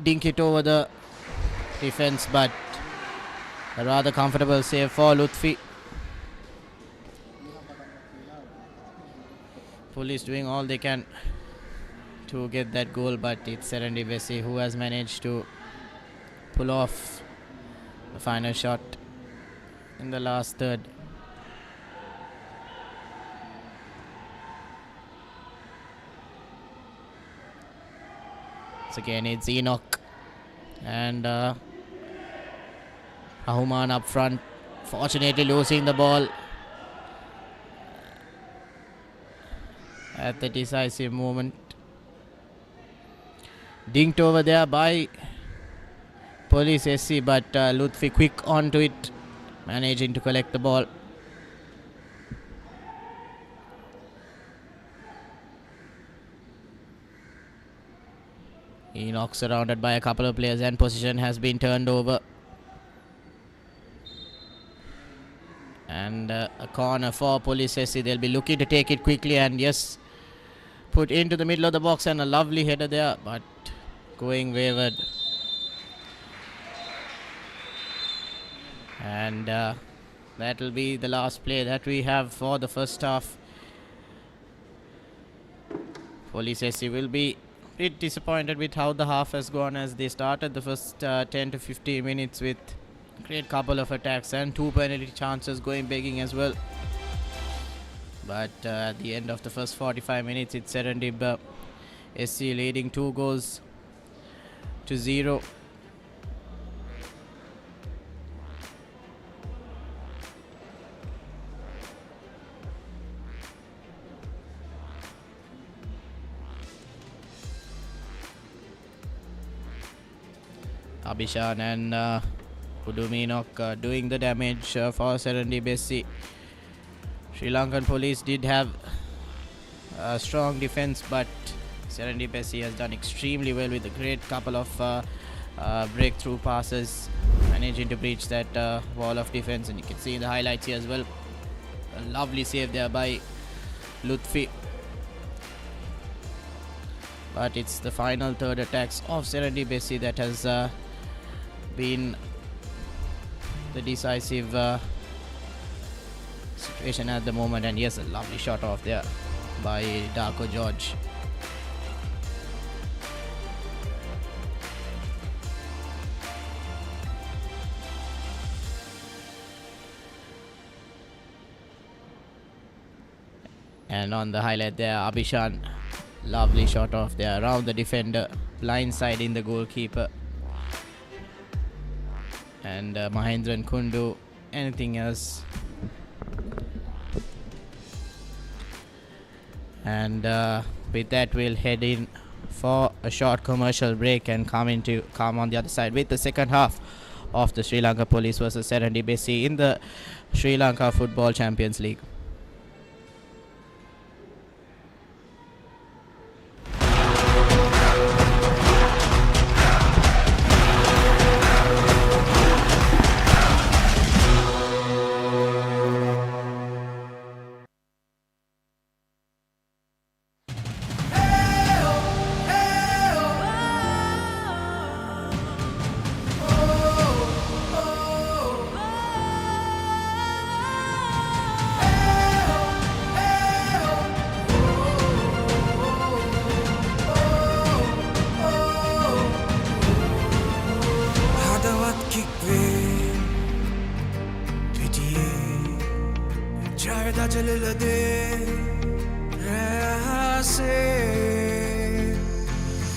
dink it over the defense, but a rather comfortable save for Lutfi. Police doing all they can to get that goal, but it's Serendib SC who has managed to pull off the final shot in the last third. So again, it's Enoch and Rahman up front. Fortunately losing the ball at the decisive moment. Dinked over there by Police SC, but Lutfi quick onto it, managing to collect the ball. Enoch surrounded by a couple of players and position has been turned over. And a corner for Police SC. They'll be looking to take it quickly and yes, put into the middle of the box, and a lovely header there, but going wayward. And that will be the last play that we have for the first half. Police SC will be a bit disappointed with how the half has gone, as they started the first 10 to 15 minutes with a great couple of attacks and 2 penalty chances going begging as well. But at the end of the first 45 minutes, it's Serendib SC leading 2-0. Abhishan and Kuduminok doing the damage for Serendib SC. Sri Lankan Police did have a strong defense, but Serendib SC has done extremely well with a great couple of breakthrough passes, managing to breach that wall of defense. And you can see in the highlights here as well, a lovely save there by Lutfi. But it's the final third attacks of Serendib SC that has been the decisive situation at the moment. And yes, a lovely shot off there by Darko George. And on the highlight there, Abhishan, lovely shot off there around the defender, blindsiding the goalkeeper. And Mahendran couldn't do anything else. And with that, we'll head in for a short commercial break and come on the other side with the second half of the Sri Lanka Police versus Serendib SC in the Sri Lanka Football Champions League.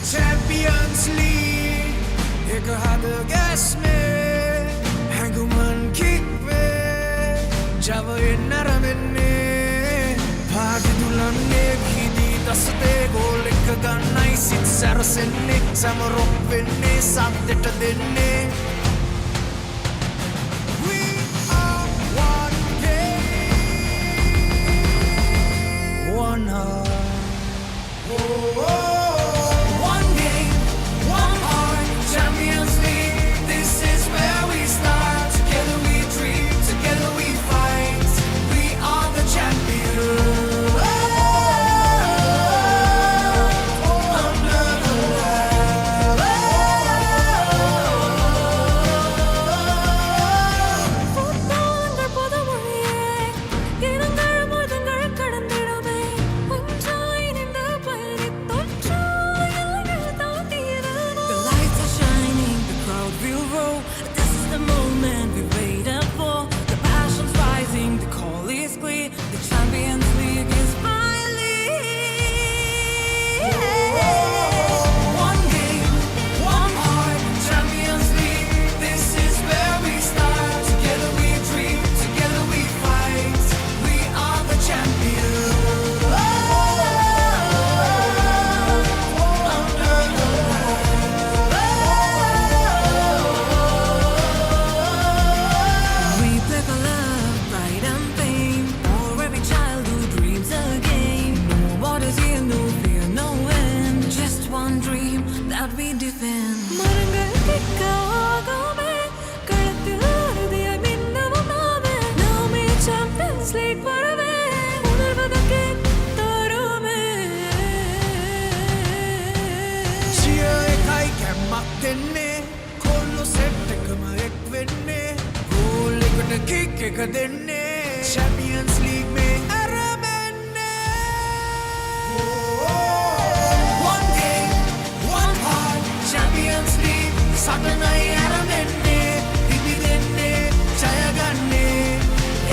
Champions League, एक हाथ gas में, hangman kick में, जब ये नरमने, भाग दुलने की दी दस्ते गोल एक गन्नाई सिट सरसने, समरोपने साथ देने. We are one game, one heart. One game, one heart, Champions League. This is where we start. Together we dream, together we fight. We are the champions. Under the flag. මක් දෙන්නේ කොල්ලෝ set එකම එක් වෙන්නේ goal එකට kick එක දෙන්නේ Champions League මේ අරබෙන්නේ One game, one heart Champions League සටනයි අරබෙන්නේ දිවි දෙන්නේ ජය ගන්නේ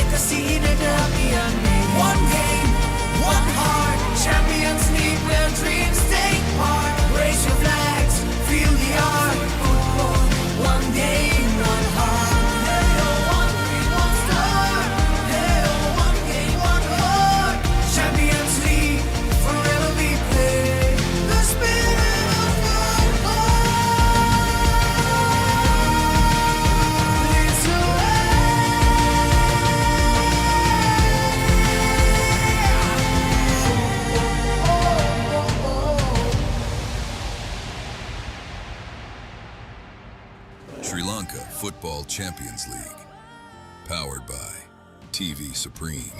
එක සීනට අපි යන්නේ One game, one heart Champions League where dreams take part Raise your flags, feel the art Football, one game, one heart Hey oh, one dream, one star Hey oh, one game, one heart Champions League, forever we play The spirit of football leads the way Sri Lanka Football Champions League. Powered by TV Supreme.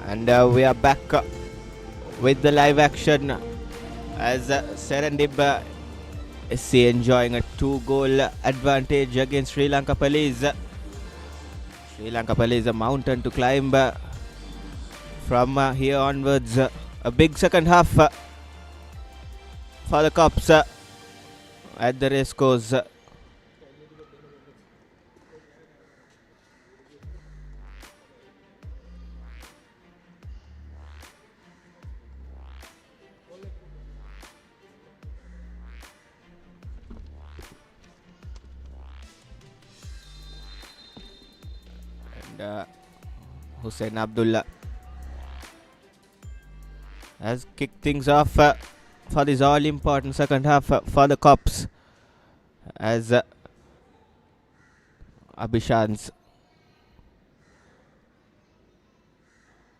And we are back with the live action as Serendib SC enjoying a 2-goal advantage against Sri Lanka Police. Sri Lanka Police a mountain to climb from here onwards. A big second half for the Cops at the Racecourse. Hussein Abdullah has kicked things off for this all-important second half for the Cops as Abhishan's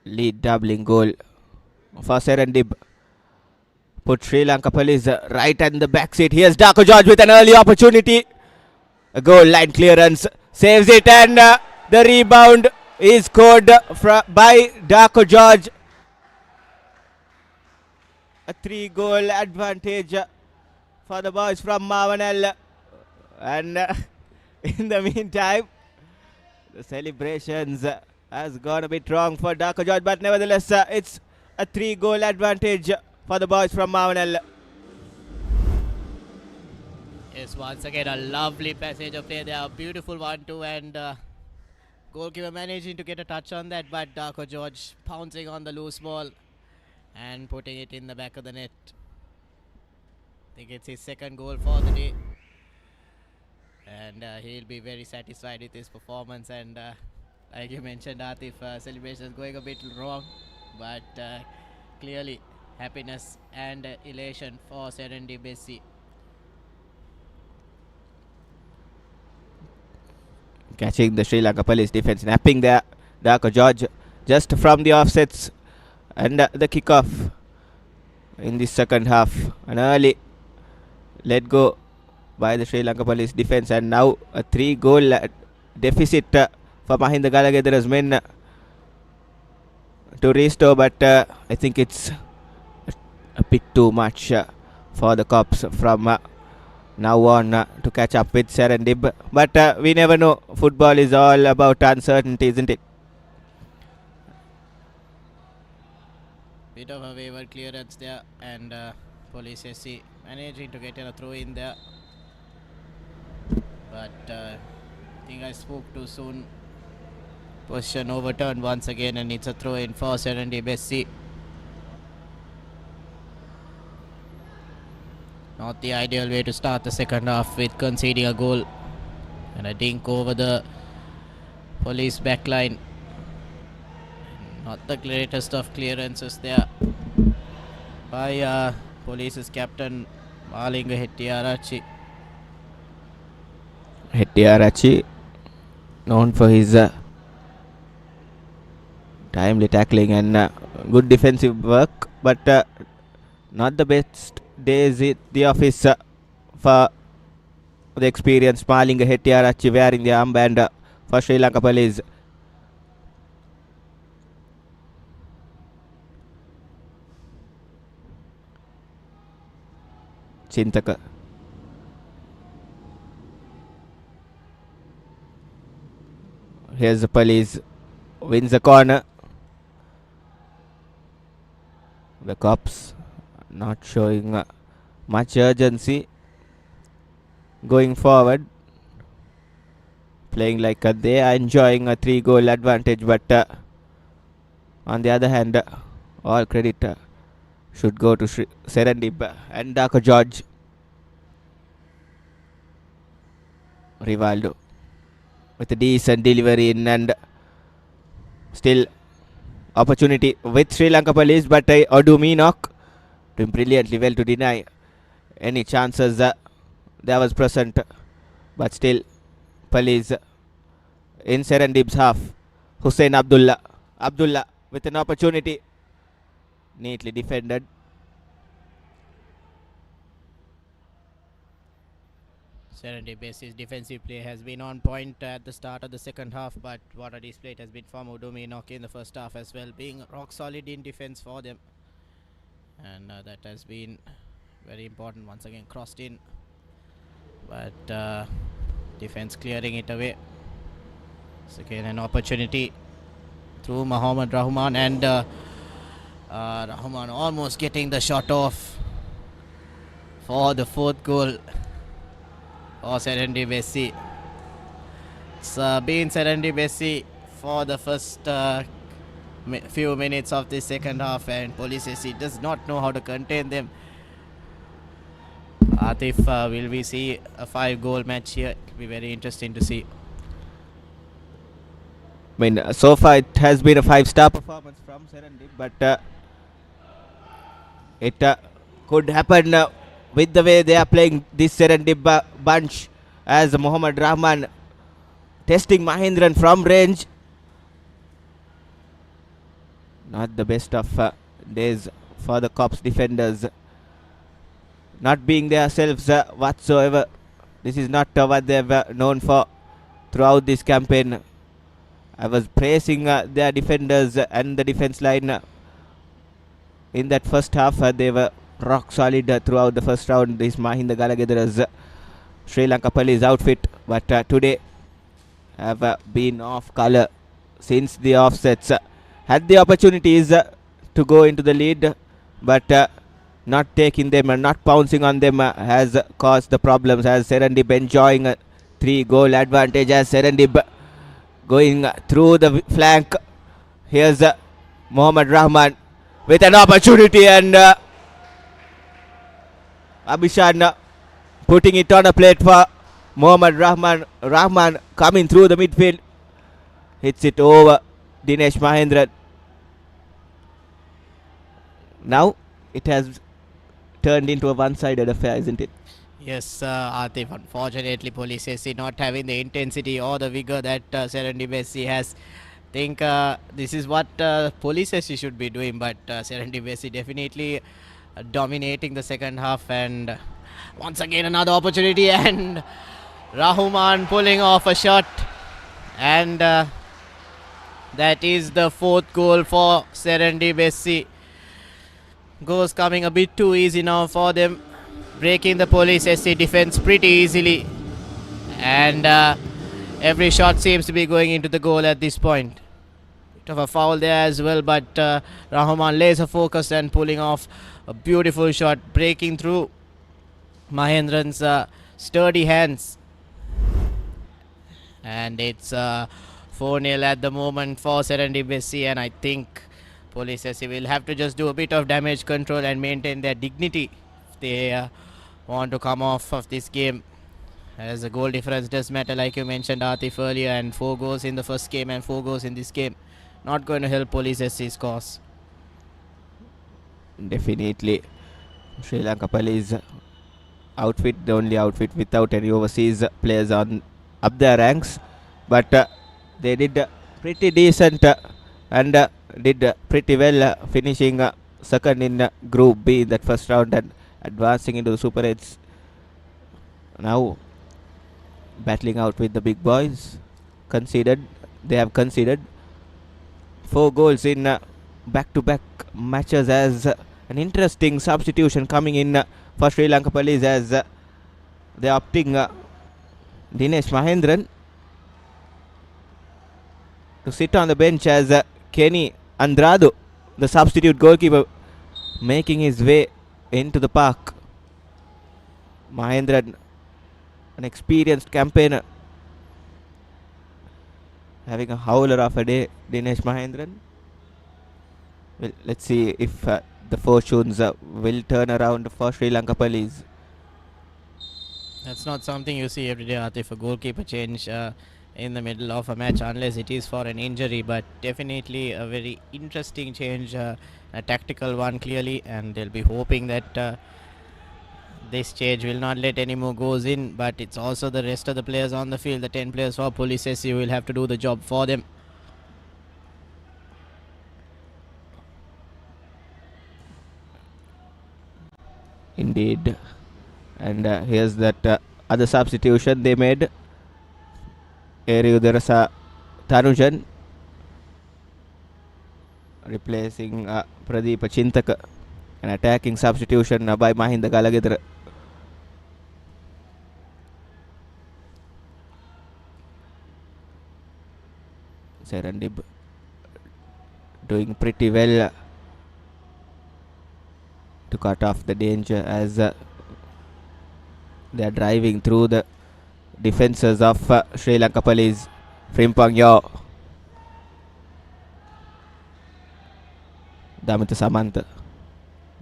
lead doubling goal for Serendib put Sri Lanka Police right in the back seat. Here's Darko George with an early opportunity. A goal line clearance, saves it, and the rebound is scored by Darko George. A 3-goal advantage for the boys from Mavanel. And in the meantime, the celebrations has gone a bit wrong for Darko George, but nevertheless, it's a 3-goal advantage for the boys from Mavanel. Yes, once again a lovely passage of play there, a beautiful 1-2, and goalkeeper managing to get a touch on that, but Darko George pouncing on the loose ball and putting it in the back of the net. I think it's his second goal for the day, and he'll be very satisfied with his performance. And like you mentioned, Atif, celebrations going a bit wrong, but clearly happiness and elation for Serendib SC. Catching the Sri Lanka Police defense, napping there Darko George just from the offsets, and the kickoff in the second half. An early let go by the Sri Lanka Police defense, and now a 3-goal deficit for Mahinda Galagedara's men to restore, but I think it's a bit too much for the Cops from now on to catch up with Serendib. But we never know. Football is all about uncertainty, isn't it? Bit of a wayward clearance there, and Police SC managing to get a throw in there. But I think I spoke too soon. Position overturned once again, and it's a throw in for Serendib SC. Not the ideal way to start the second half with conceding a goal, and a dink over the Police backline. Not the greatest of clearances there by Police's captain Malinga Hettiarachi, known for his timely tackling and good defensive work, but not the best days at the office for the experienced Malinga Hettiarachi wearing the armband for Sri Lanka Police. Chintaka. Here's the Police, wins the corner. The Cops not showing much urgency going forward, playing like they are enjoying a 3-goal advantage, but on the other hand, all credit should go to Serendib and Darko George. Rivaldo with a decent delivery in, and still opportunity with Sri Lanka Police, but Odu Meenok doing brilliantly well to deny any chances that was present, but still Police in Serendib's half. Hussein Abdullah with an opportunity, neatly defended. Serendib Bessi's defensive play has been on point at the start of the second half, but what a display it has been from Udumi Inoki in the first half as well, being rock solid in defense for them. And that has been very important. Once again crossed in, but defense clearing it away. So again an opportunity through Muhammad Rahman, and Rahman almost getting the shot off for the fourth goal for Serendib Bessi. It's been Serendib Bessi for the first few minutes of the second half, and Police SC does not know how to contain them. Atif, will we see a 5-goal match here? It will be very interesting to see. I mean, so far it has been a 5-star performance from Serendib, but it could happen with the way they are playing this Serendib bunch, as Muhammad Rahman testing Mahindran from range. Not the best of days for the Cops defenders, not being themselves whatsoever. This is not what they've known for throughout this campaign. I was praising their defenders and the defense line in that first half. They were rock solid throughout the first round. This Mahinda Galagedara's Sri Lanka Police outfit, but today have been off colour since the offsets. Had the opportunities to go into the lead, but not taking them and not pouncing on them has caused the problems, as Serendib enjoying a 3-goal advantage, as Serendib going through the flank. Here's Muhammad Rahman with an opportunity, and Abhishan putting it on a plate for Muhammad Rahman. Rahman coming through the midfield, hits it over Dinesh Mahendran. Now it has turned into a one-sided affair, isn't it? Yes, Atif, unfortunately Police SC not having the intensity or the vigor that Serendib SC has. Think this is what Police SC should be doing, but Serendib SC definitely dominating the second half. And once again another opportunity, and Rahman pulling off a shot, and that is the fourth goal for Serendib SC. Goals coming a bit too easy now for them, breaking the Police SC defense pretty easily, and every shot seems to be going into the goal at this point. Bit of a foul there as well, but Rahman laser focused and pulling off a beautiful shot, breaking through Mahendran's sturdy hands, and it's 4-0 at the moment for Serendib SC. And I think Police SC will have to just do a bit of damage control and maintain their dignity if they want to come off of this game, as the goal difference does matter, like you mentioned, Atif, earlier, and 4 goals in the first game and 4 goals in this game not going to help Police SC's cause. Definitely. Sri Lanka Police outfit, the only outfit without any overseas players on up their ranks, but they did pretty decent and did pretty well, finishing second in Group B in that first round and advancing into the Super 8s. Now battling out with the big boys. They have conceded 4 goals in back-to-back matches, as an interesting substitution coming in for Sri Lanka Police, as they are opting Dinesh Mahendran to sit on the bench, as Kenny Andrado, the substitute goalkeeper, making his way into the park. Mahendran, an experienced campaigner, having a howler of a day, Dinesh Mahendran. Well, let's see if the fortunes will turn around for Sri Lanka Police. That's not something you see every day, Atif, a goalkeeper change in the middle of a match, unless it is for an injury, but definitely a very interesting change, a tactical one clearly, and they'll be hoping that this change will not let any more goals in, but it's also the rest of the players on the field, the 10 players for Police SC, will have to do the job for them. Indeed. And here's that other substitution they made. Eriyudarasa Tanujan replacing Pradeep Chintaka. An attacking substitution by Mahinda Galagidra. Serendib doing pretty well to cut off the danger as they are driving through the defences of Sri Lanka Police. Frimpong Yo, Damita Samanta,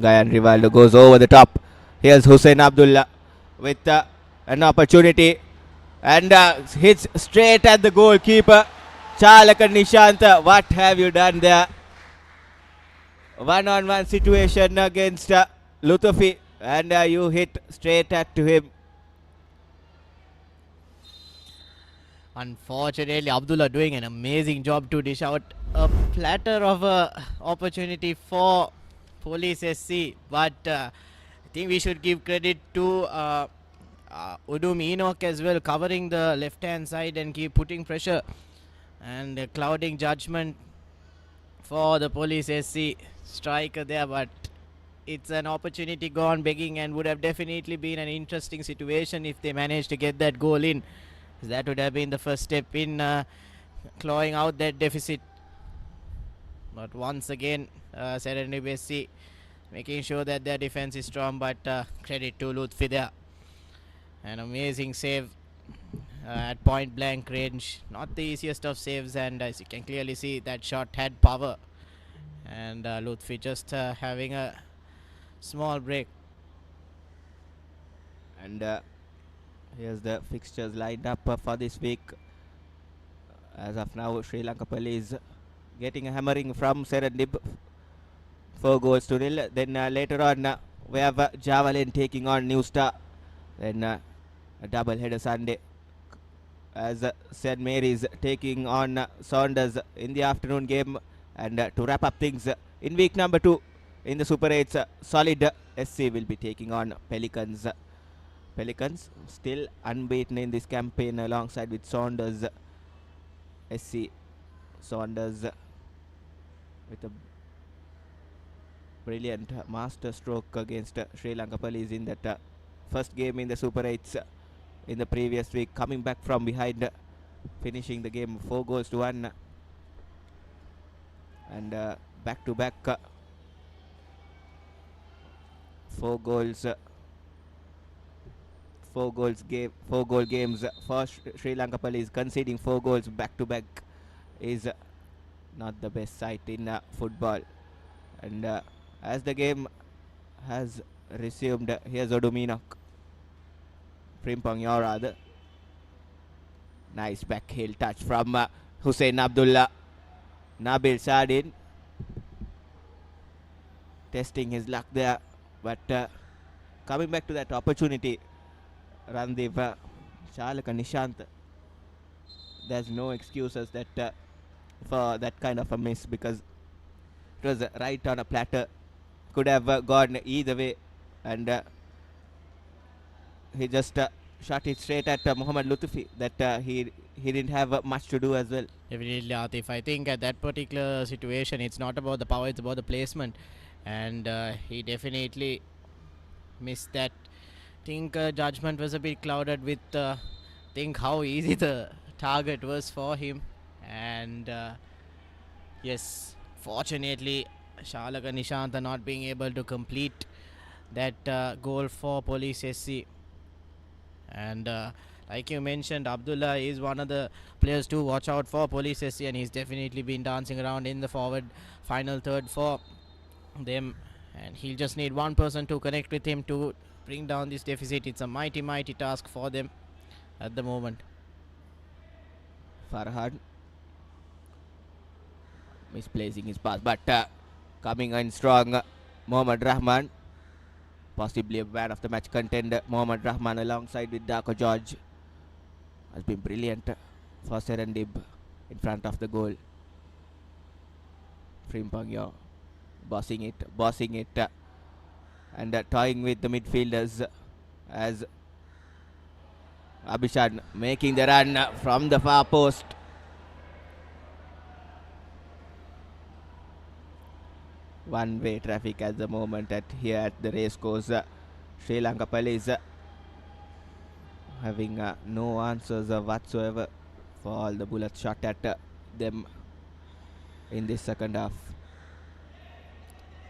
Gayan Rivaldo goes over the top. Here's Hussein Abdullah with an opportunity and hits straight at the goalkeeper. Chalaka Nishanta, what have you done there? One-on-one situation against Lutfi, and you hit straight at him. Unfortunately, Abdullah doing an amazing job to dish out a platter of opportunity for Police SC, but I think we should give credit to Udum Enoch as well, covering the left-hand side and keep putting pressure and clouding judgment for the Police SC striker there, but it's an opportunity gone begging and would have definitely been an interesting situation if they managed to get that goal in. That would have been the first step in clawing out that deficit. But once again, Serendib SC making sure that their defense is strong, but credit to Lutfi there. An amazing save at point blank range. Not the easiest of saves, and as you can clearly see, that shot had power. And Lutfi just having a small break. And here's the fixtures lined up for this week. As of now, Sri Lanka Police getting a hammering from Serendib, 4-0. Then later on, we have Javelin taking on New Star. Then a double header Sunday as St. Mary's taking on Saunders in the afternoon game. And to wrap up things, in week number 2 in the Super 8s, Solid SC will be taking on Pelicans. Pelicans still unbeaten in this campaign alongside with Saunders SC. Saunders with a brilliant master stroke against Sri Lanka Police in that first game in the Super 8s in the previous week, coming back from behind, finishing the game 4-1. And back to back 4 goal games for Sri Lanka Police. Conceding 4 goals back to back is not the best sight in football. And as the game has resumed, here's Oduminok. Frimpong Yor rather. Nice back heel touch from Hussein Abdullah. Nabil Sardin testing his luck there, but coming back to that opportunity, Randeep, Chalaka Nishant, there's no excuses that for that kind of a miss, because it was right on a platter, could have gone either way, and he just shot it straight at Muhammad Lutfi, that he didn't have much to do as well. Definitely, Atif. I think at that particular situation, it's not about the power, it's about the placement. And he definitely missed that. I think judgment was a bit clouded with think how easy the target was for him. And yes, fortunately, Shalaka Nishanta not being able to complete that goal for Police SC. And like you mentioned, Abdullah is one of the players to watch out for Police SC, and he's definitely been dancing around in the forward final third for them, and he'll just need one person to connect with him to bring down this deficit. It's a mighty task for them at the moment. Farhad misplacing his pass, but coming in strong, Mohammad Rahman, possibly a man of the match contender. Mohammad Rahman alongside with Darko George has been brilliant for Serendib in front of the goal. Frimpong Yor bossing it and toying with the midfielders as Abhishek making the run from the far post. One-way traffic at the moment here at the racecourse. Sri Lanka police having no answers whatsoever for all the bullets shot at them in this second half.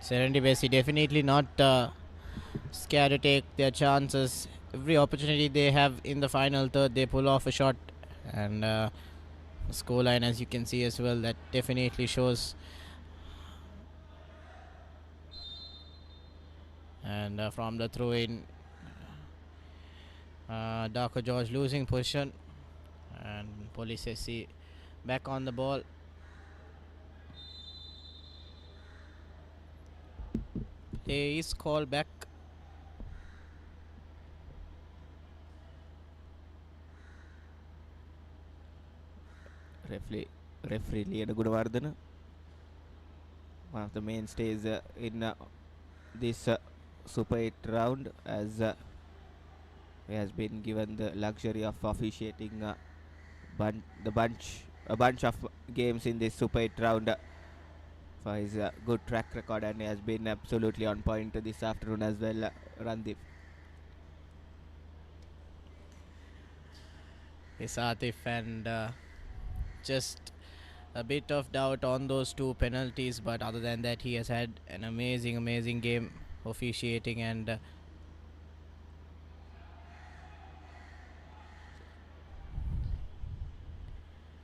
Serendib definitely not scared to take their chances. Every opportunity they have in the final third, they pull off a shot, and the scoreline, as you can see as well, that definitely shows. And from the throw in, Darko George losing position, and Police SC back on the ball. Play is called back. Referee Liana Gunawardana, one of the mainstays in this Super 8 round, as he has been given the luxury of officiating a bunch of games in this Super 8 round for his good track record, and he has been absolutely on point this afternoon as well. Randip. Is Atif, and just a bit of doubt on those two penalties, but other than that, he has had an amazing game officiating, and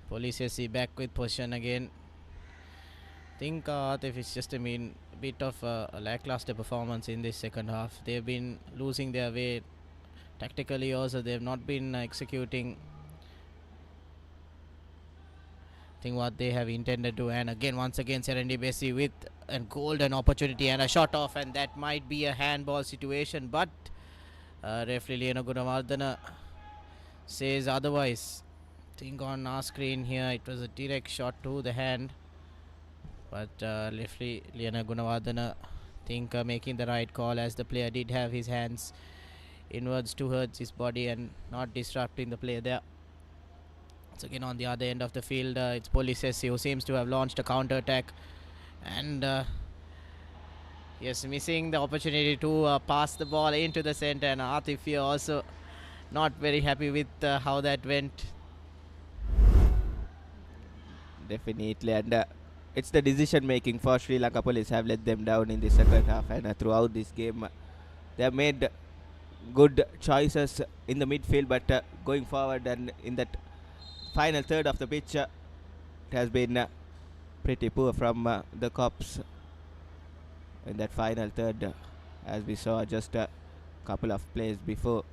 Police SC back with possession again. I think Atif is just bit of a lackluster performance in this second half. They've been losing their way tactically also. They've not been executing what they have intended to, and once again Serendib with a golden opportunity and a shot off, and that might be a handball situation, but referee Liana Gunawardana says otherwise. I think on our screen here it was a direct shot to the hand, but referee Liana Gunawardana making the right call, as the player did have his hands inwards towards his body and not disrupting the play there. So again, on the other end of the field, it's Police SC who seems to have launched a counter attack, and yes, missing the opportunity to pass the ball into the center, and Atif here also not very happy with how that went. Definitely, and it's the decision making for Sri Lanka Police have let them down in the second half, and throughout this game they have made good choices in the midfield, but going forward and in that final third of the pitch, it has been pretty poor from the Cops in that final third, as we saw just a couple of plays before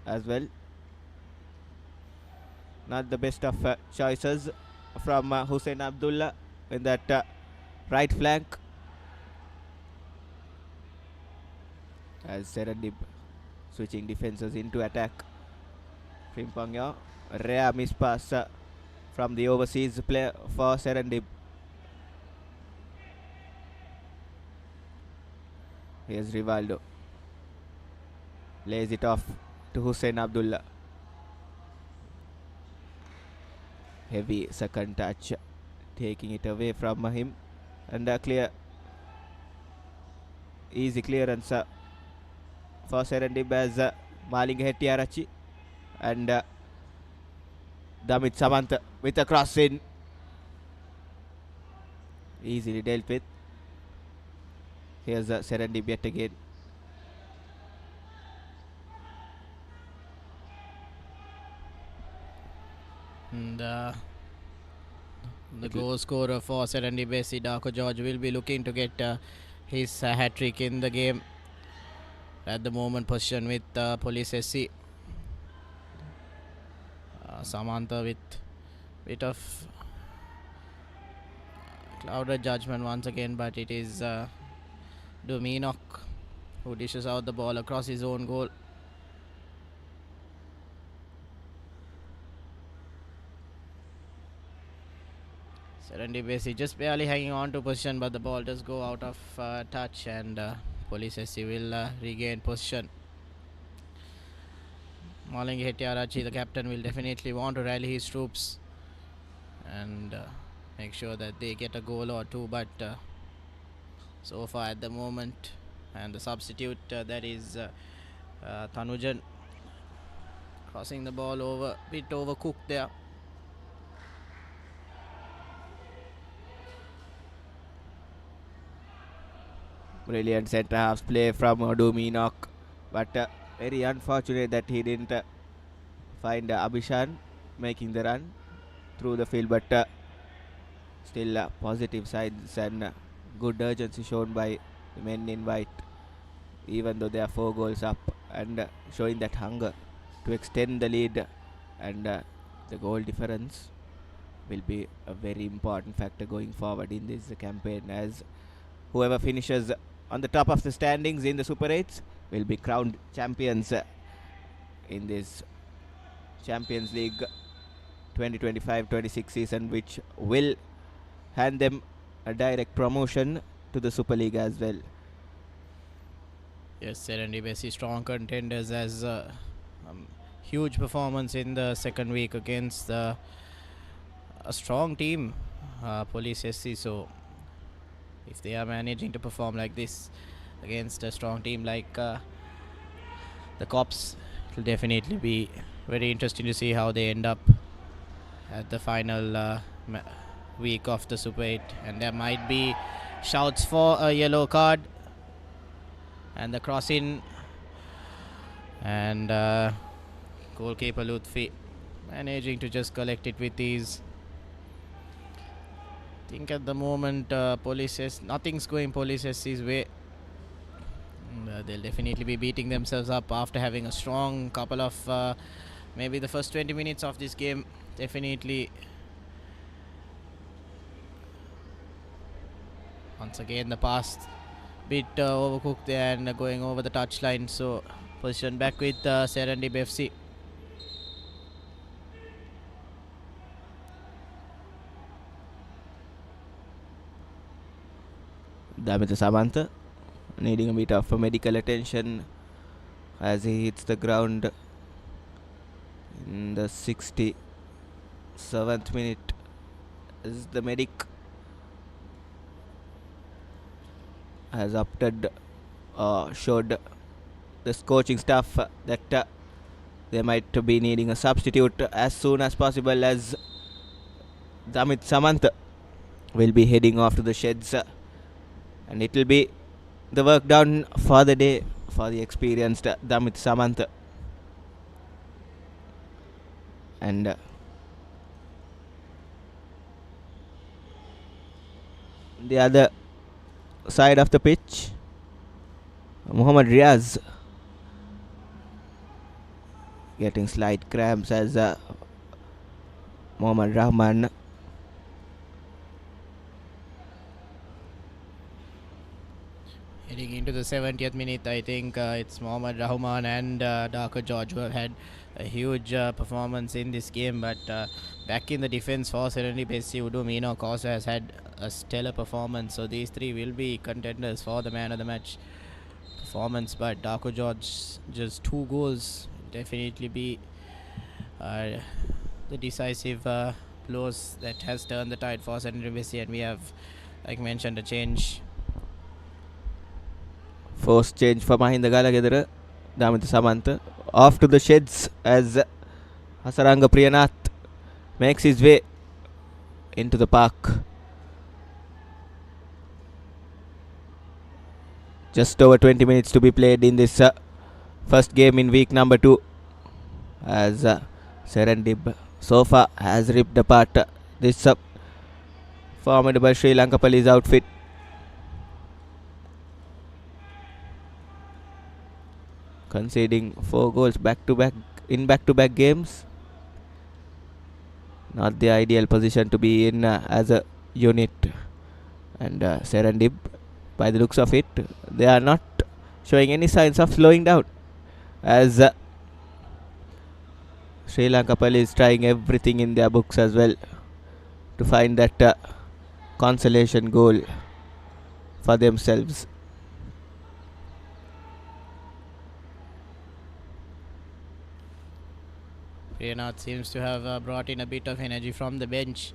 as well. Not the best of choices from Hussein Abdullah in that right flank, as Serendib switching defenses into attack. Frimpangya, rare miss pass from the overseas player for Serendib. Here's Rivaldo, lays it off to Hussein Abdullah. Heavy second touch, taking it away from him, and clear, easy clearance for Serendib as Malinga Hettiarachi, and Damit Samantha with a cross in, easily dealt with. Here's Serendib yet again. And the goal scorer for Serendib, Darko George, will be looking to get his hat-trick in the game. At the moment, position with Police SC. Samantha with bit of clouded judgment once again, but it is Dominok who dishes out the ball across his own goal. Serendib just barely hanging on to position, but the ball does go out of touch, and Police SC will regain position. Malinga Hettiarachchi, the captain, will definitely want to rally his troops and make sure that they get a goal or two, but so far at the moment, and the substitute, that is Tanujan, crossing the ball over, bit overcooked there. Brilliant centre half play from Dominok, but very unfortunate that he didn't find Abhishan making the run through the field, but still positive signs and good urgency shown by the men in white, even though they are 4 goals up, and showing that hunger to extend the lead, and the goal difference will be a very important factor going forward in this campaign, as whoever finishes on the top of the standings in the Super 8s will be crowned champions in this Champions League 2025-26 season, which will hand them a direct promotion to the Super League as well. Yes, Serendib strong contenders, as huge performance in the second week against a strong team, Police SC. So if they are managing to perform like this against a strong team like the Cops, it will definitely be very interesting to see how they end up at the final week of the Super 8. And there might be shouts for a yellow card, and the cross in, and goalkeeper Lutfi managing to just collect it with ease. I think at the moment nothing's going Police SC's way. They'll definitely be beating themselves up after having a strong couple of maybe the first 20 minutes of this game. Definitely once again the pass bit overcooked there and going over the touchline, so position back with Serendib FC. Damita Samantha needing a bit of medical attention as he hits the ground in the 67th minute, as the medic has showed the coaching staff that they might be needing a substitute as soon as possible, as Damit Samant will be heading off to the sheds, and it will be the work done for the day for the experienced Damit Samant. And the other side of the pitch, Muhammad Riaz getting slight cramps, as Muhammad Rahman heading into the 70th minute. I think it's Mohammad Rahman and Darko George who have had a huge performance in this game, but back in the defense for Serendib SC, Udo Meenok also has had a stellar performance, so these three will be contenders for the man of the match performance. But Darko George, just 2 goals, definitely be the decisive blows that has turned the tide for Serendib SC, and we have, like mentioned, a change. Forced change for Mahinda Galagedara. Damita Samanta off to the sheds as Hasaranga Priyanath makes his way into the park. Just over 20 minutes to be played in this first game in week number 2, as Serendib so far has ripped apart this formidable Sri Lanka Police outfit. Conceding 4 goals back-to-back in back-to-back games. Not the ideal position to be in as a unit. And Serendib, by the looks of it, they are not showing any signs of slowing down, as Sri Lanka Police trying everything in their books as well to find that consolation goal for themselves. Riyanath seems to have brought in a bit of energy from the bench,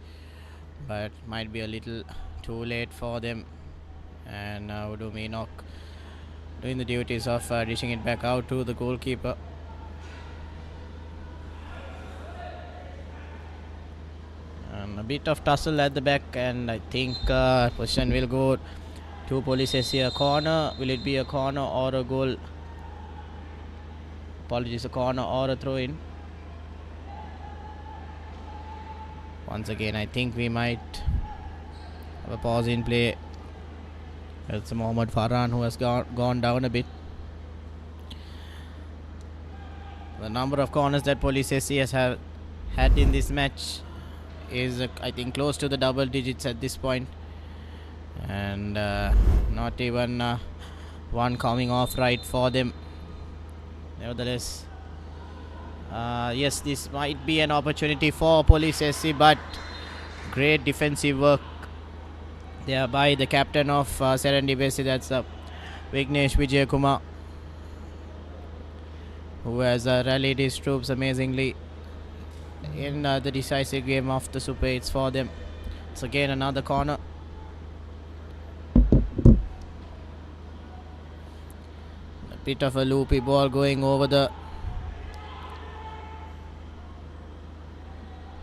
but might be a little too late for them. And Udo Meenok doing the duties of dishing it back out to the goalkeeper. A bit of tussle at the back, and I think position will go to Police SC. A corner. Will it be a corner or a goal? Apologies, a corner or a throw in. Once again, I think we might have a pause in play. It's Mohammad Farhan who has gone down a bit. The number of corners that Police SC has had in this match is I think close to the double digits at this point, and not even one coming off right for them. Nevertheless, yes, this might be an opportunity for Police SC, but great defensive work there by the captain of Serendib, that's Vignesh Vijayakumar, who has rallied his troops amazingly in the decisive game of the Super 8s for them. It's again another corner. A bit of a loopy ball going over the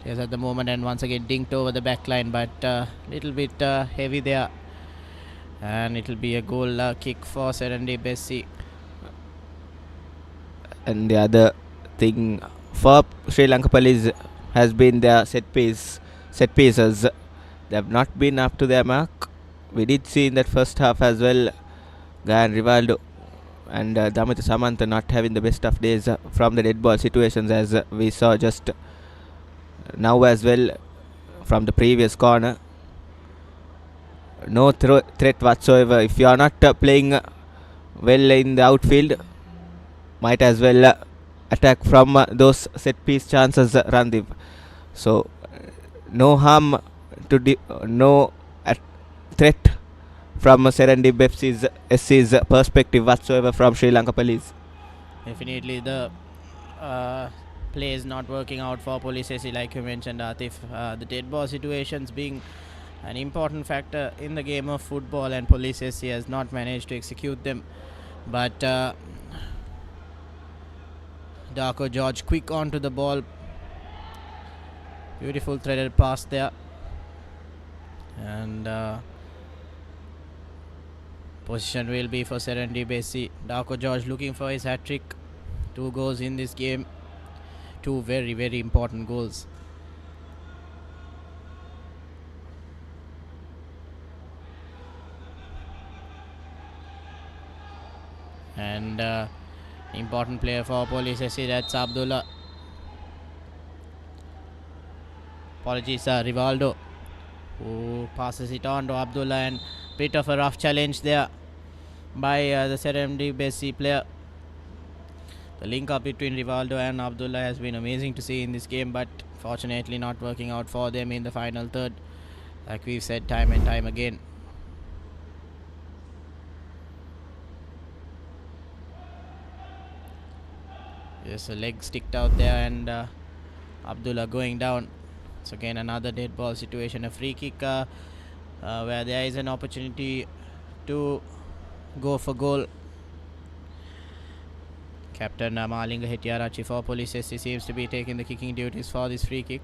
yes at the moment, and once again dinked over the back line, but a little bit heavy there, and it'll be a goal kick for Serendib SC. And the other thing for Sri Lanka Police has been their set pieces. They have not been up to their mark. We did see in that first half as well, Gayan Rivaldo and Damita Samantha not having the best of days from the dead ball situations, as we saw just now as well from the previous corner. No threat whatsoever. If you are not playing well in the outfield, might as well attack from those set piece chances, Randiv. So no harm to no threat from Serendib SC's perspective whatsoever from Sri Lanka Police. Definitely the play is not working out for Police SC, like you mentioned, Atif. The dead ball situations being an important factor in the game of football, and Police SC has not managed to execute them. But Darko George quick onto the ball. Beautiful threaded pass there. And position will be for Serendib SC. Darko George looking for his hat-trick. 2 goals in this game. 2 very, very important goals. And important player for Police SC, that's Abdullah. Apologies, Rivaldo, who passes it on to Abdullah, and bit of a rough challenge there by the Serendib SC player. The link up between Rivaldo and Abdullah has been amazing to see in this game, but fortunately not working out for them in the final third, like we've said time and time again. There's a leg sticked out there, and Abdullah going down. So again another dead ball situation, a free kick where there is an opportunity to go for goal. Captain Malinga Hettiarachchi for Police SC seems to be taking the kicking duties for this free kick.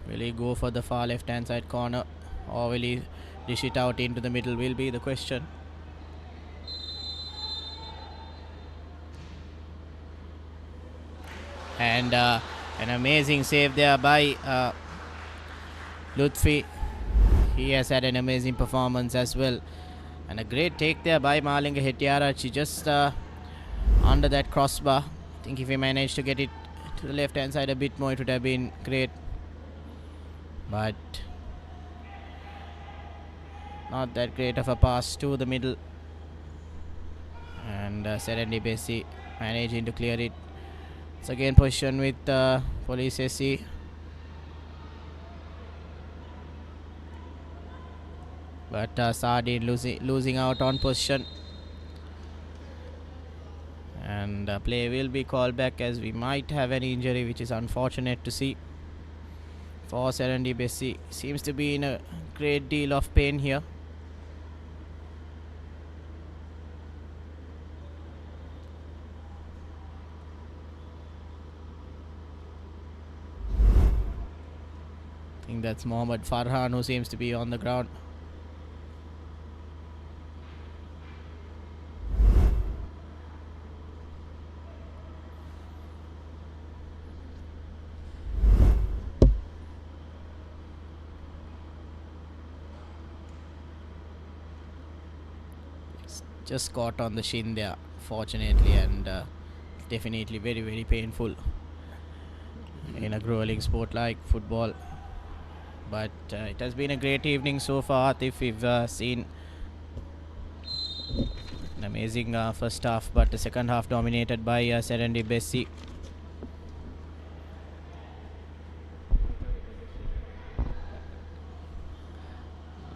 Will he go for the far left hand side corner, or will he dish it out into the middle, will be the question. And an amazing save there by Lutfi. He has had an amazing performance as well, and a great take there by Malinga Hettiarachchi, just under that crossbar. I think if he managed to get it to the left hand side a bit more, it would have been great, but not that great of a pass to the middle, and Serendib SC managing to clear it. It's again position with Police SC. But Sardin losing out on position. And play will be called back as we might have an injury, which is unfortunate to see. For Serendib seems to be in a great deal of pain here. I think that's Mohammad Farhan who seems to be on the ground. Just caught on the shin there, fortunately, and definitely very, very painful in a grueling sport like football. But it has been a great evening so far, Atif. We've seen an amazing first half, but the second half dominated by Serendib.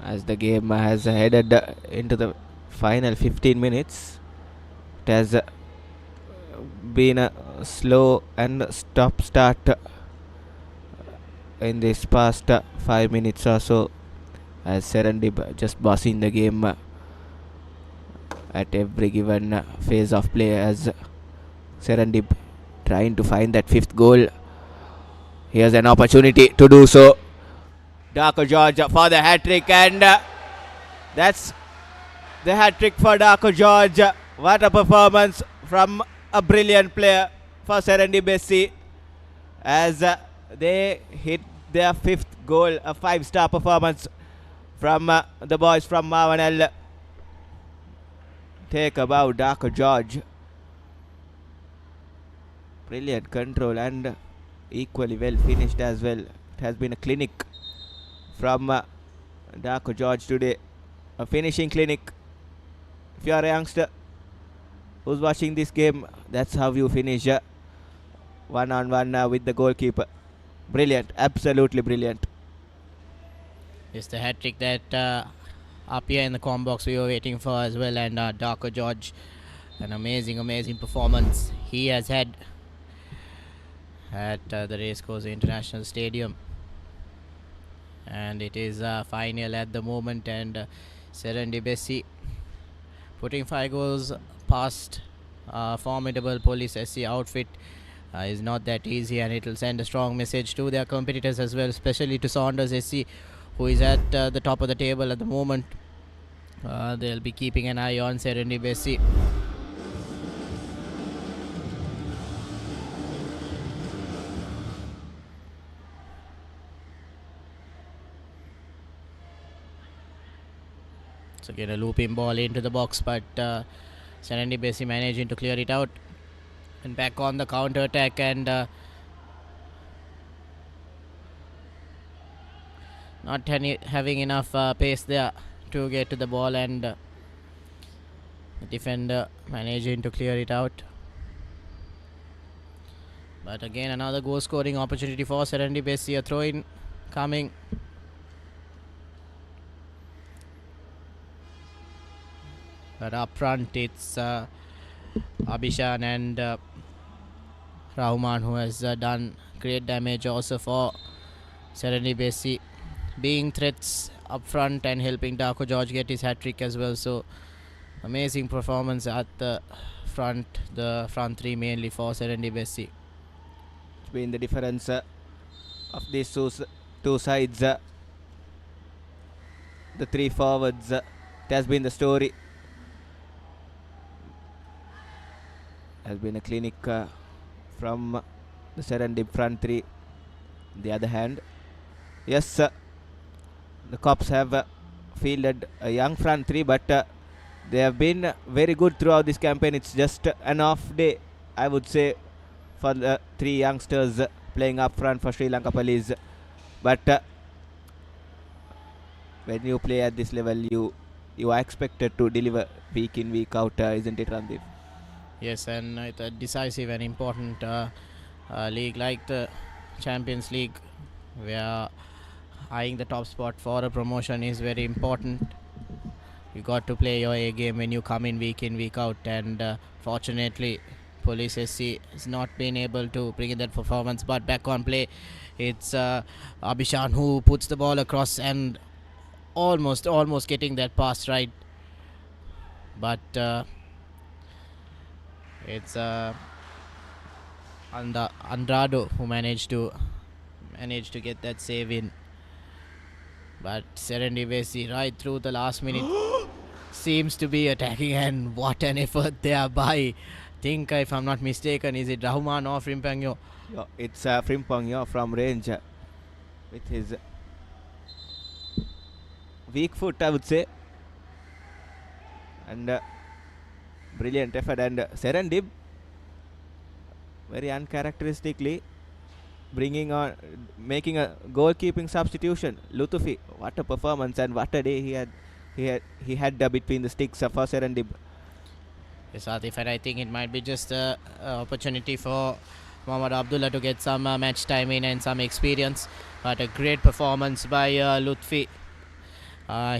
As the game has headed into the final 15 minutes, it has been a slow and stop start in this past 5 minutes or so, as Serendib just bossing the game at every given phase of play, as Serendib trying to find that fifth goal. Here's an opportunity to do so. Darko George for the hat-trick, and that's the hat-trick for Darko George. What a performance from a brilliant player for Serendib, as they hit their fifth goal, a 5-star performance from the boys from Mavanel. Take a bow, Darko George. Brilliant control and equally well finished as well. It has been a clinic from Darko George today, a finishing clinic. If you are a youngster who's watching this game, that's how you finish one-on-one with the goalkeeper. Brilliant, absolutely brilliant. It's the hat trick that up here in the com box we were waiting for as well, and Darko George, an amazing performance he has had at the Racecourse International Stadium. And it is final at the moment, and Serendib putting 5 goals past formidable Police SC outfit is not that easy, and it will send a strong message to their competitors as well, especially to Saunders SC, who is at the top of the table at the moment. They'll be keeping an eye on Serendib. So get a looping ball into the box, but Serendib managing to clear it out. And back on the counter attack, and not having enough pace there to get to the ball, and the defender managing to clear it out. But again, another goal scoring opportunity for Serendib. A throw in coming. But up front, it's Abhishan and Rahman who has done great damage also for Serendib, being threats up front and helping Darko George get his hat-trick as well. So amazing performance at the front three mainly for Serendib. It's been the difference of these two sides. The three forwards, it has been the story. Has been a clinic from the Serendib front three. On the other hand, yes, the Cops have fielded a young front three, but they have been very good throughout this campaign. It's just an off day, I would say, for the three youngsters playing up front for Sri Lanka Police. But when you play at this level, you are expected to deliver week in, week out, isn't it, Randeep? Yes, and it's a decisive and important league like the Champions League, where eyeing the top spot for a promotion is very important. You got to play your A game when you come in, week out, and fortunately, Police SC has not been able to bring in that performance. But back on play, it's Abhishan who puts the ball across and almost getting that pass right. But it's Andrado who managed to get that save in. But Serendib right through the last minute seems to be attacking, and what an effort there by, think if I'm not mistaken, is it Rahman or Frimpangyo? Yeah, it's Frimpangyo from range with his weak foot, I would say. And brilliant effort. And Serendib very uncharacteristically making a goalkeeping substitution. Lutufi, what a performance and what a day he had between the sticks for Serendib. Yes, Atif, and I think it might be just an opportunity for Mohammad Abdullah to get some match time in and some experience. But a great performance by Lutfi.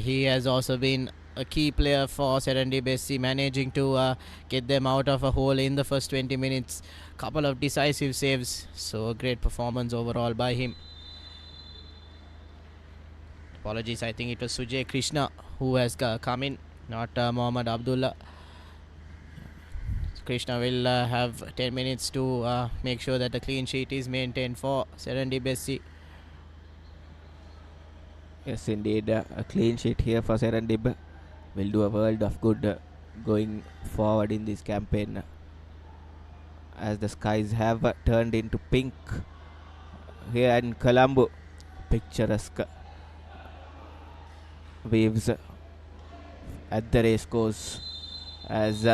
He has also been a key player for Serendib SC, managing to get them out of a hole in the first 20 minutes. Couple of decisive saves, so a great performance overall by him. Apologies, I think it was Sujay Krishna who has come in, not Mohammad Abdullah. Krishna will have 10 minutes to make sure that the clean sheet is maintained for Serendib SC. Yes, indeed, a clean sheet here for Serendib will do a world of good going forward in this campaign, as the skies have turned into pink here in Colombo. Picturesque waves at the racecourse as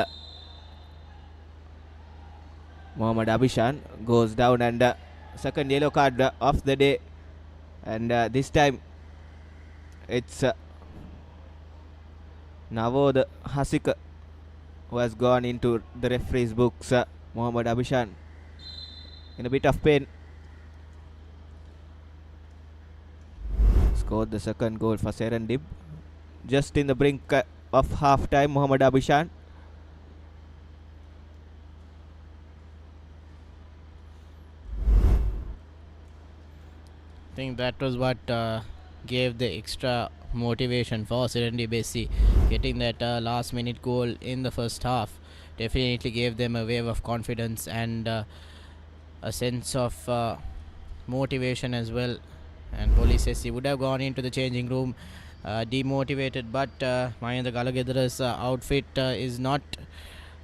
Mohammad Abhishan goes down, and second yellow card of the day, and this time it's Navod Hasik who has gone into the referee's books. Mohammad Abhishan in a bit of pain scored the second goal for Serendib just in the brink of half time. Mohammad Abhishan. I think that was what gave the extra motivation for Serendib SC. Getting that last minute goal in the first half definitely gave them a wave of confidence and a sense of motivation as well. And Police SC would have gone into the changing room demotivated, but Mahendra Galagedara's outfit is not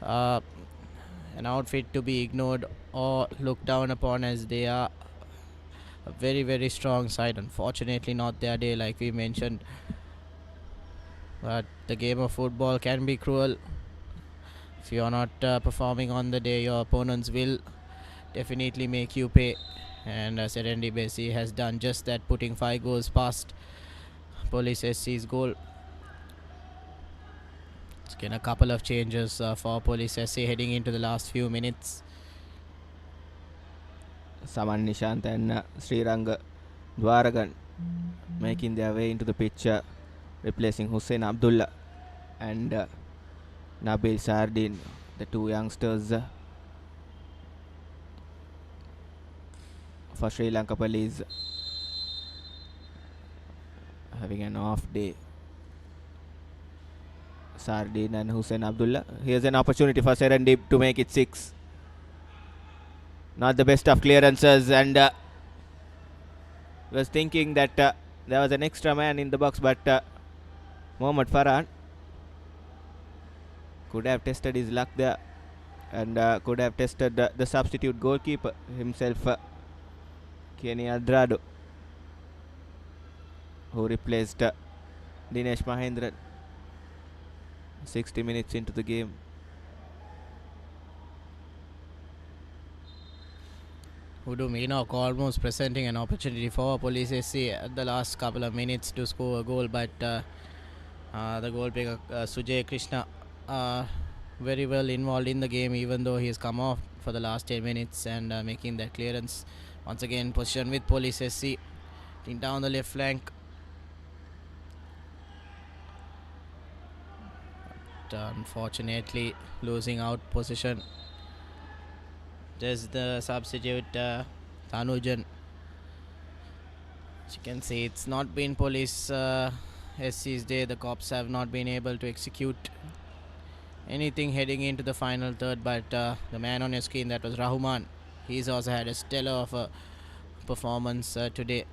an outfit to be ignored or looked down upon, as they are a very strong side. Unfortunately not their day, like we mentioned, but the game of football can be cruel. If you are not performing on the day, your opponents will definitely make you pay, and Serendib SC has done just that, putting 5 goals past Police SC's goal. It's been a couple of changes for Police SC heading into the last few minutes. Saman Nishant and Srirang Dwaragan making their way into the pitch, replacing Hussein Abdullah and Nabil Sardin, the two youngsters for Sri Lanka Police, having an off day. Sardin and Hussein Abdullah. Here's an opportunity for Serendib to make it 6. Not the best of clearances, and was thinking that there was an extra man in the box, but Mohammad Farhan could have tested his luck there, and could have tested the substitute goalkeeper himself, Kenny Adrado, who replaced Dinesh Mahendran 60 minutes into the game. Udu Meenok almost presenting an opportunity for Police SC at the last couple of minutes to score a goal, but the goalkeeper Sujay Krishna very well involved in the game, even though he has come off for the last 10 minutes and making that clearance. Once again, position with Police SC down the left flank. unfortunately losing out position. There's the substitute Tanujan. As you can see, it's not been police SC's day. The cops have not been able to execute anything heading into the final third, but the man on your screen, that was Rahman. He's also had a stellar of a performance today.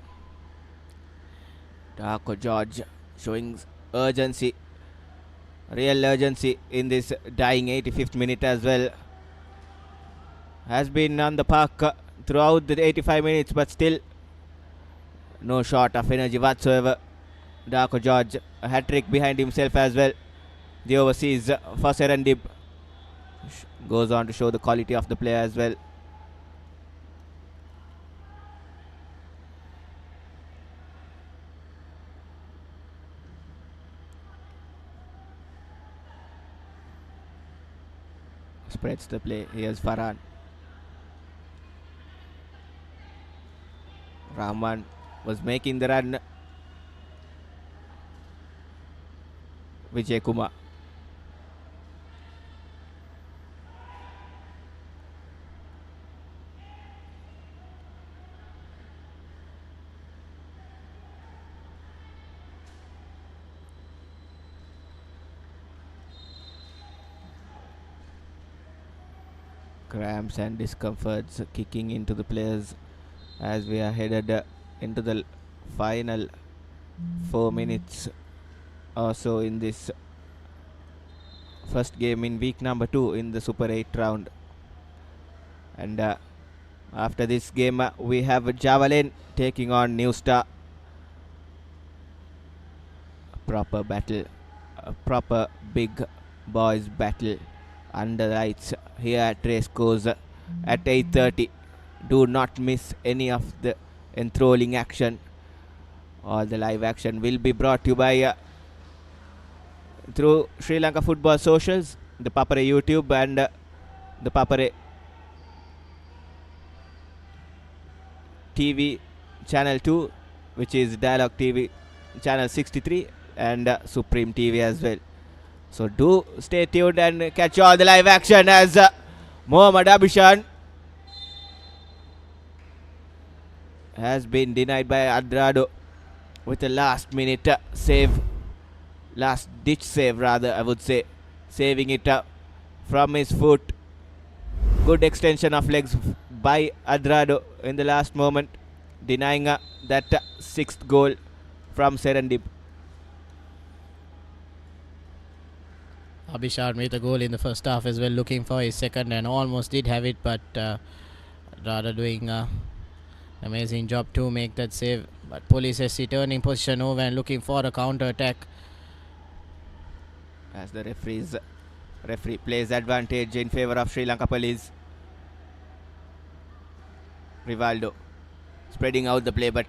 Darko George showing urgency, real urgency in this dying 85th minute as well. Has been on the park throughout the 85 minutes, but still no short of energy whatsoever. Darko George, a hat-trick behind himself as well. The overseas for Serendib goes on to show the quality of the player as well. Spreads the play. Here's Farhan. Rahman was making the run. Vijay Kumar. Cramps and discomforts kicking into the players as we are headed into the final 4 minutes or so in this first game in week number 2 in the Super 8 round. And after this game we have Javelin taking on New Star. A proper battle, a proper big boys battle under the lights here at Racecourse at 8:30. Do not miss any of the enthralling action. All the live action will be brought to you by through Sri Lanka Football Socials, the Papare YouTube and the Papare TV channel 2, which is Dialogue TV channel 63 and Supreme TV as well. So do stay tuned and catch all the live action as Mohammad Abishan has been denied by Adrado with a last minute save, last ditch save rather I would say, saving it from his foot. Good extension of legs by Adrado in the last moment, denying that sixth goal from Serendib. Abhishek made the goal in the first half as well, looking for his second and almost did have it, but rather doing amazing job to make that save. But Police SC turning position over and looking for a counter attack. As the referee plays advantage in favour of Sri Lanka Police. Rivaldo spreading out the play, but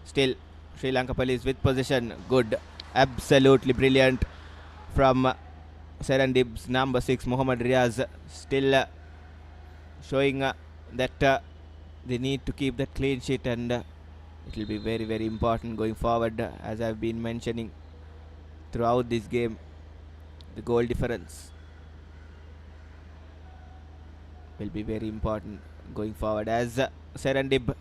still Sri Lanka Police with possession. Good, absolutely brilliant from Serendib's number 6 Mohammad Riaz, still showing that they need to keep that clean sheet, and it will be very, very important going forward, as I've been mentioning throughout this game. The goal difference will be very important going forward, as Serendib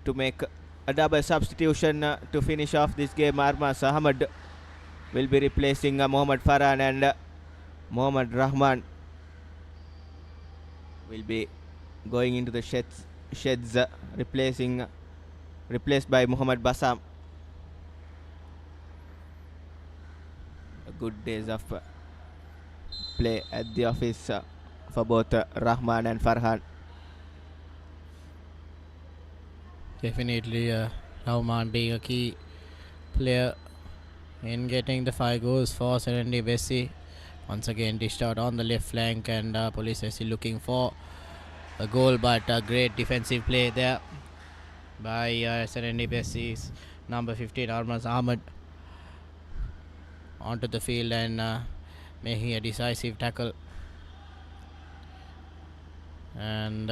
to make a double substitution to finish off this game. Armas Ahmad will be replacing Mohammad Farhan, and Mohammad Rahman will be going into the sheds replaced by Muhammad Bassam. Good days of play at the office for both Rahman and Farhan. Definitely Rahman being a key player in getting the 5 goals for Serendib SC. Once again dished out on the left flank, and Police SC looking for a goal, but a great defensive play there by Serendib SC's number 15 Armas Ahmad onto the field and making a decisive tackle and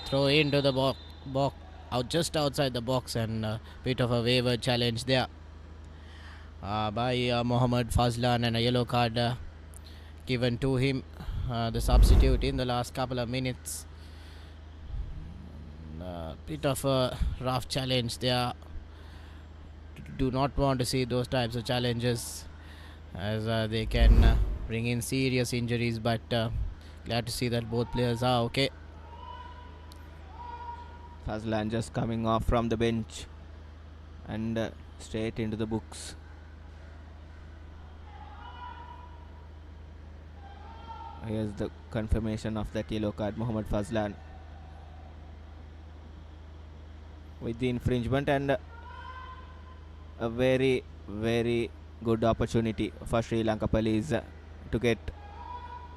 throw into the box out just outside the box, and a bit of a wayward challenge there. by Mohammad Fazlan, and a yellow card given to him, the substitute, in the last couple of minutes. Bit of a rough challenge there. Do not want to see those types of challenges, as they can bring in serious injuries, but glad to see that both players are okay. Fazlan just coming off from the bench and straight into the books. Here's the confirmation of that yellow card. Mohammad Fazlan with the infringement, and a very, very good opportunity for Sri Lanka Police to get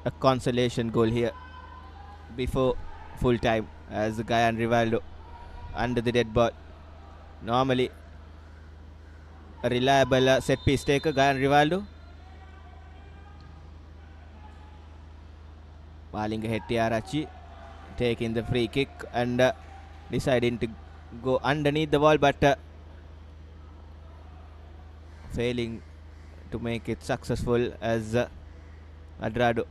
a consolation goal here before full time, as Gayan Rivaldo under the dead ball. Normally a reliable set piece taker, Gayan Rivaldo. Malinga Hettiarachchi taking the free kick and deciding to go underneath the wall, but failing to make it successful, as Adrado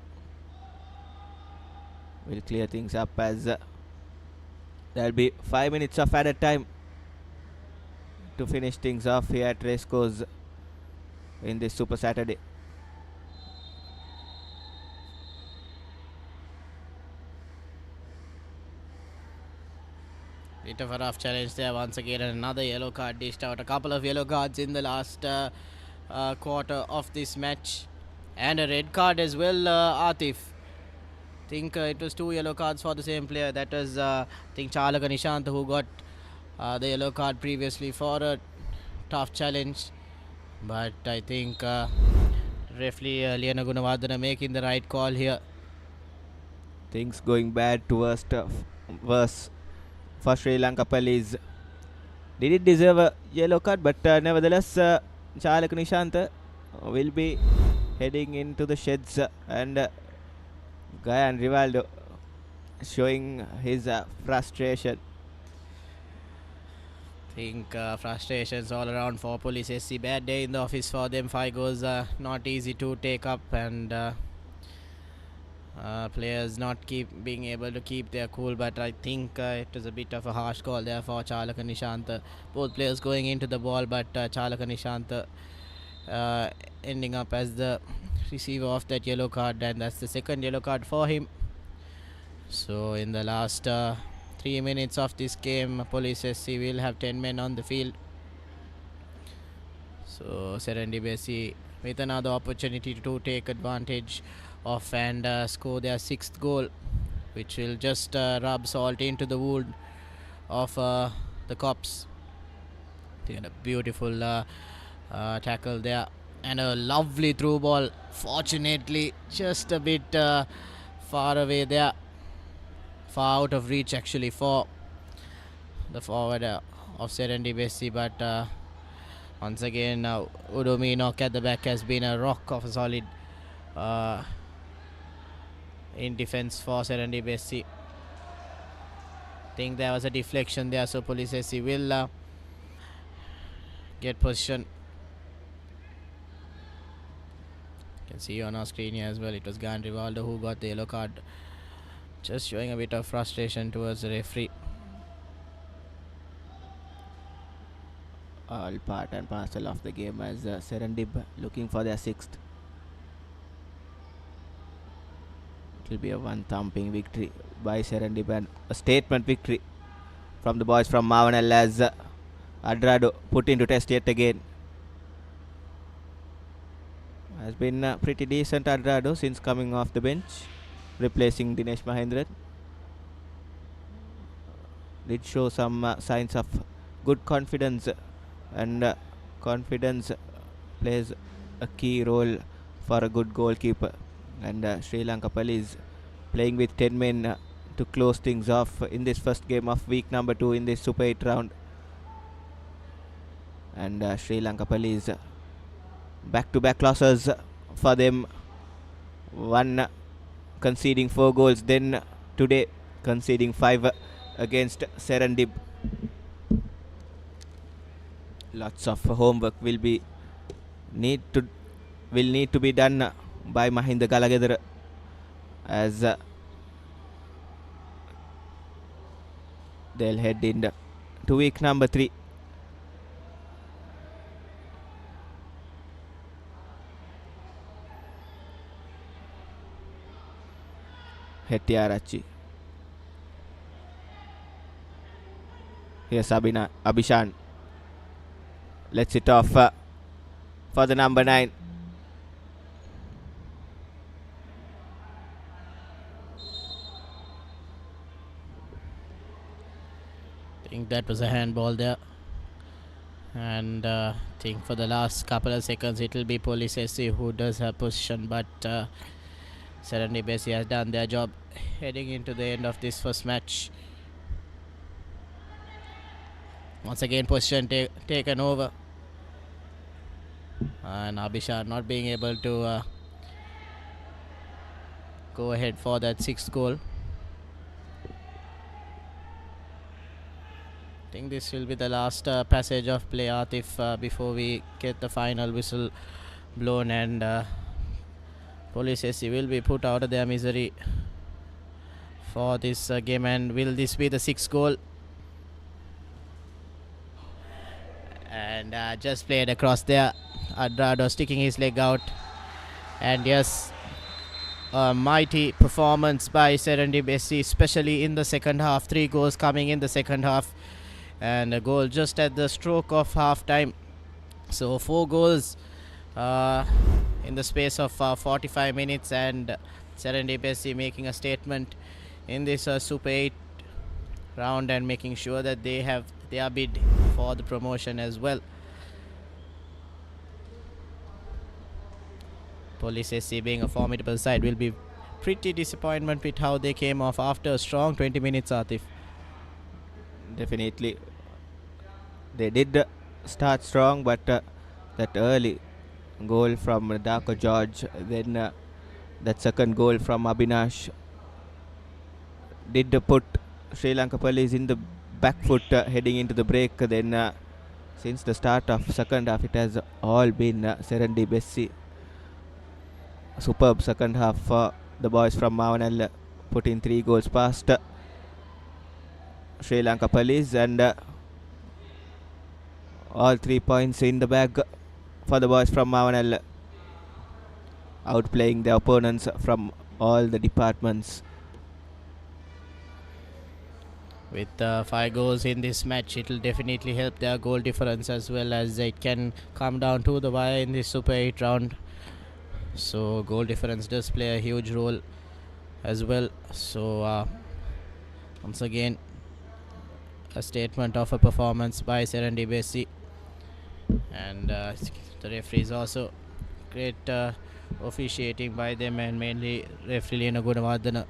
will clear things up, as there will be 5 minutes of added time to finish things off here at Racecourse in this Super Saturday. Bit of a rough challenge there once again, and another yellow card dished out. A couple of yellow cards in the last quarter of this match, and a red card as well, Atif. I think it was 2 yellow cards for the same player. That was, I think, Chalaka Nishanta, who got the yellow card previously for a tough challenge. But I think referee Liana Gunawardana making the right call here. Things going bad to worse for Sri Lanka Police. Did it deserve a yellow card? But nevertheless, Chalak Nishanta will be heading into the sheds, and Gayan Rivaldo showing his frustration. I think frustrations all around for Police SC. Bad day in the office for them. 5 goals not easy to take up, and players not being able to keep their cool. But I think it was a bit of a harsh call there for Chalaka Nishanta. Both players going into the ball, but Chalaka Nishanta ending up as the receiver of that yellow card, and that's the second yellow card for him. So in the last 3 minutes of this game, Police SC will have 10 men on the field. So Serendib SC with another opportunity to take advantage of and score their 6th goal, which will just rub salt into the wound of the Cops. They had a beautiful tackle there, and a lovely through ball. Fortunately, just a bit far away there, far out of reach actually for the forward of Serendib SC. But once again, Udomi knock at the back has been a rock of a solid in defense for Serendib SC. Think there was a deflection there, so Police SC will get position. You can see on our screen here as well, it was Gayan Rivaldo who got the yellow card, just showing a bit of frustration towards the referee. All part and parcel of the game, as Serendib looking for their 6th. It will be a one-thumping victory by Serendib, and a statement victory from the boys from Mavanal, as Adrado put into test yet again. Has been pretty decent, Adrado, since coming off the bench, replacing Dinesh Mahendran. Did show some signs of good confidence, and confidence plays a key role for a good goalkeeper. And Sri Lanka Police playing with 10 men to close things off in this first game of week number 2 in this Super 8 round. And Sri Lanka Police back-to-back losses for them. One conceding 4 goals, then today conceding 5 against Serendib. Lots of homework will be will need to be done by Mahinda Galagedara as they'll head in to week number 3. Hettiarachchi. Here's Abhishan. Lets it off for the number 9. I think that was a handball there. And I think for the last couple of seconds it will be Police SC who does have position, but Serendib has done their job heading into the end of this first match. Once again position taken over, and Abhishan not being able to go ahead for that 6th goal. I think this will be the last passage of play, Atif, before we get the final whistle blown, and Police SC will be put out of their misery for this game. And will this be the 6th goal? And just played across there. Adrado sticking his leg out, and yes, a mighty performance by Serendib SC, especially in the second half. 3 goals coming in the second half, and a goal just at the stroke of half time. So 4 goals in the space of 45 minutes, and Serendib SC making a statement in this Super 8 round and making sure that they have their bid for the promotion as well. Police SC being a formidable side will be pretty disappointment with how they came off after a strong 20 minutes, Atif. Definitely. They did start strong, but that early goal from Darko George, then that second goal from Abhinash did put Sri Lanka Police in the back foot heading into the break. Then since the start of second half, it has all been Serendib SC. Superb second half for the boys from Mavanal, putting 3 goals past Sri Lanka Police, and all 3 points in the bag for the boys from Mavanal, outplaying their opponents from all the departments. With 5 goals in this match, it will definitely help their goal difference, as well as it can come down to the wire in this Super 8 round. So goal difference does play a huge role as well. So once again, a statement of a performance by Serendib SC, and the referees also great officiating by them, and mainly referee Lena Gunawardana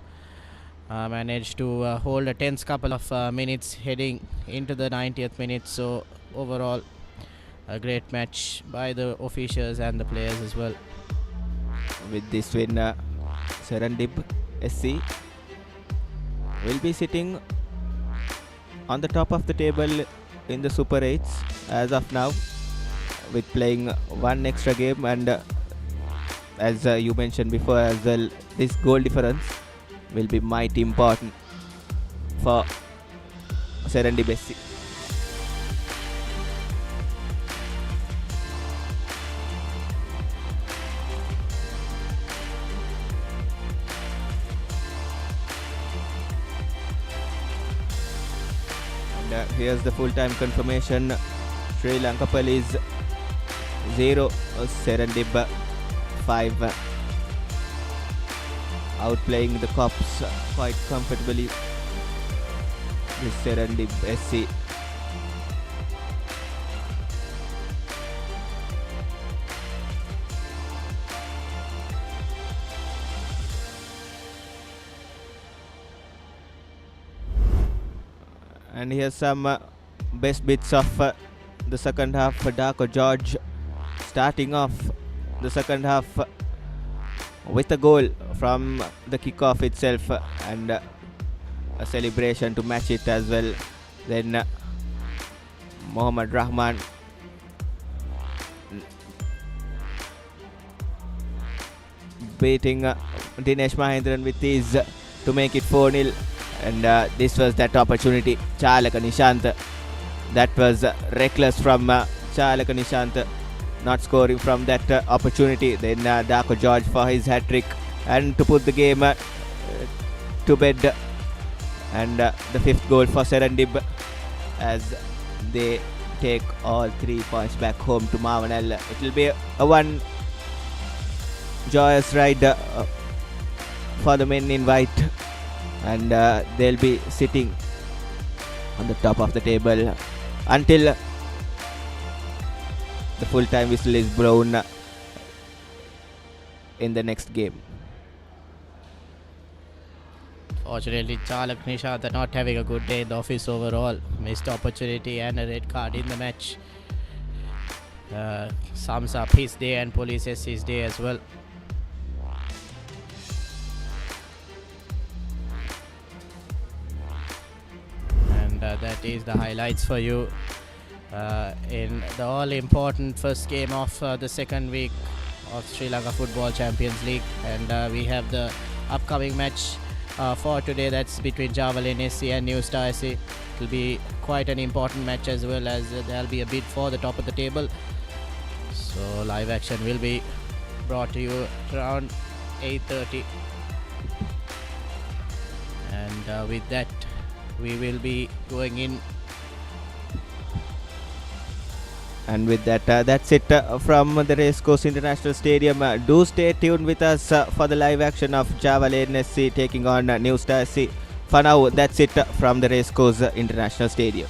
managed to hold a tense couple of minutes heading into the 90th minute. So overall, a great match by the officials and the players as well. With this win, Serendib SC will be sitting on the top of the table in the Super 8s as of now, with playing 1 extra game, and as you mentioned before as well, this goal difference will be mighty important for Serendib SC. And here's the full-time confirmation: Sri Lanka Police 0, Serendib 5. Outplaying the Cops quite comfortably, this Serendib SC. And here's some best bits of the second half for Darko George, starting off the second half with a goal from the kickoff itself, and a celebration to match it as well. Then Mohammad Rahman beating Dinesh Mahendran with ease to make it 4-0. And this was that opportunity. Chalaka Nishant. That was reckless from Chalaka Nishant, not scoring from that opportunity. Then Darko George for his hat-trick and to put the game to bed. And the fifth goal for Serendib as they take all 3 points back home to Mavanal. It will be a one joyous ride for the men in white, and they'll be sitting on the top of the table until the full-time whistle is blown in the next game. Fortunately, Chalak Nishant are not having a good day in the office overall. Missed opportunity and a red card in the match. Sums up his day and polices his day as well. And that is the highlights for you in the all-important first game of the second week of Sri Lanka Football Champions League. And we have the upcoming match for today, that's between Javelin SC and New Star SC. It will be quite an important match as well, as there will be a bid for the top of the table. So live action will be brought to you around 8:30, and with that we will be going in. And with that, that's it from the Racecourse International Stadium. Do stay tuned with us for the live action of Javelin SC taking on New Star SC. For now, that's it from the Racecourse International Stadium.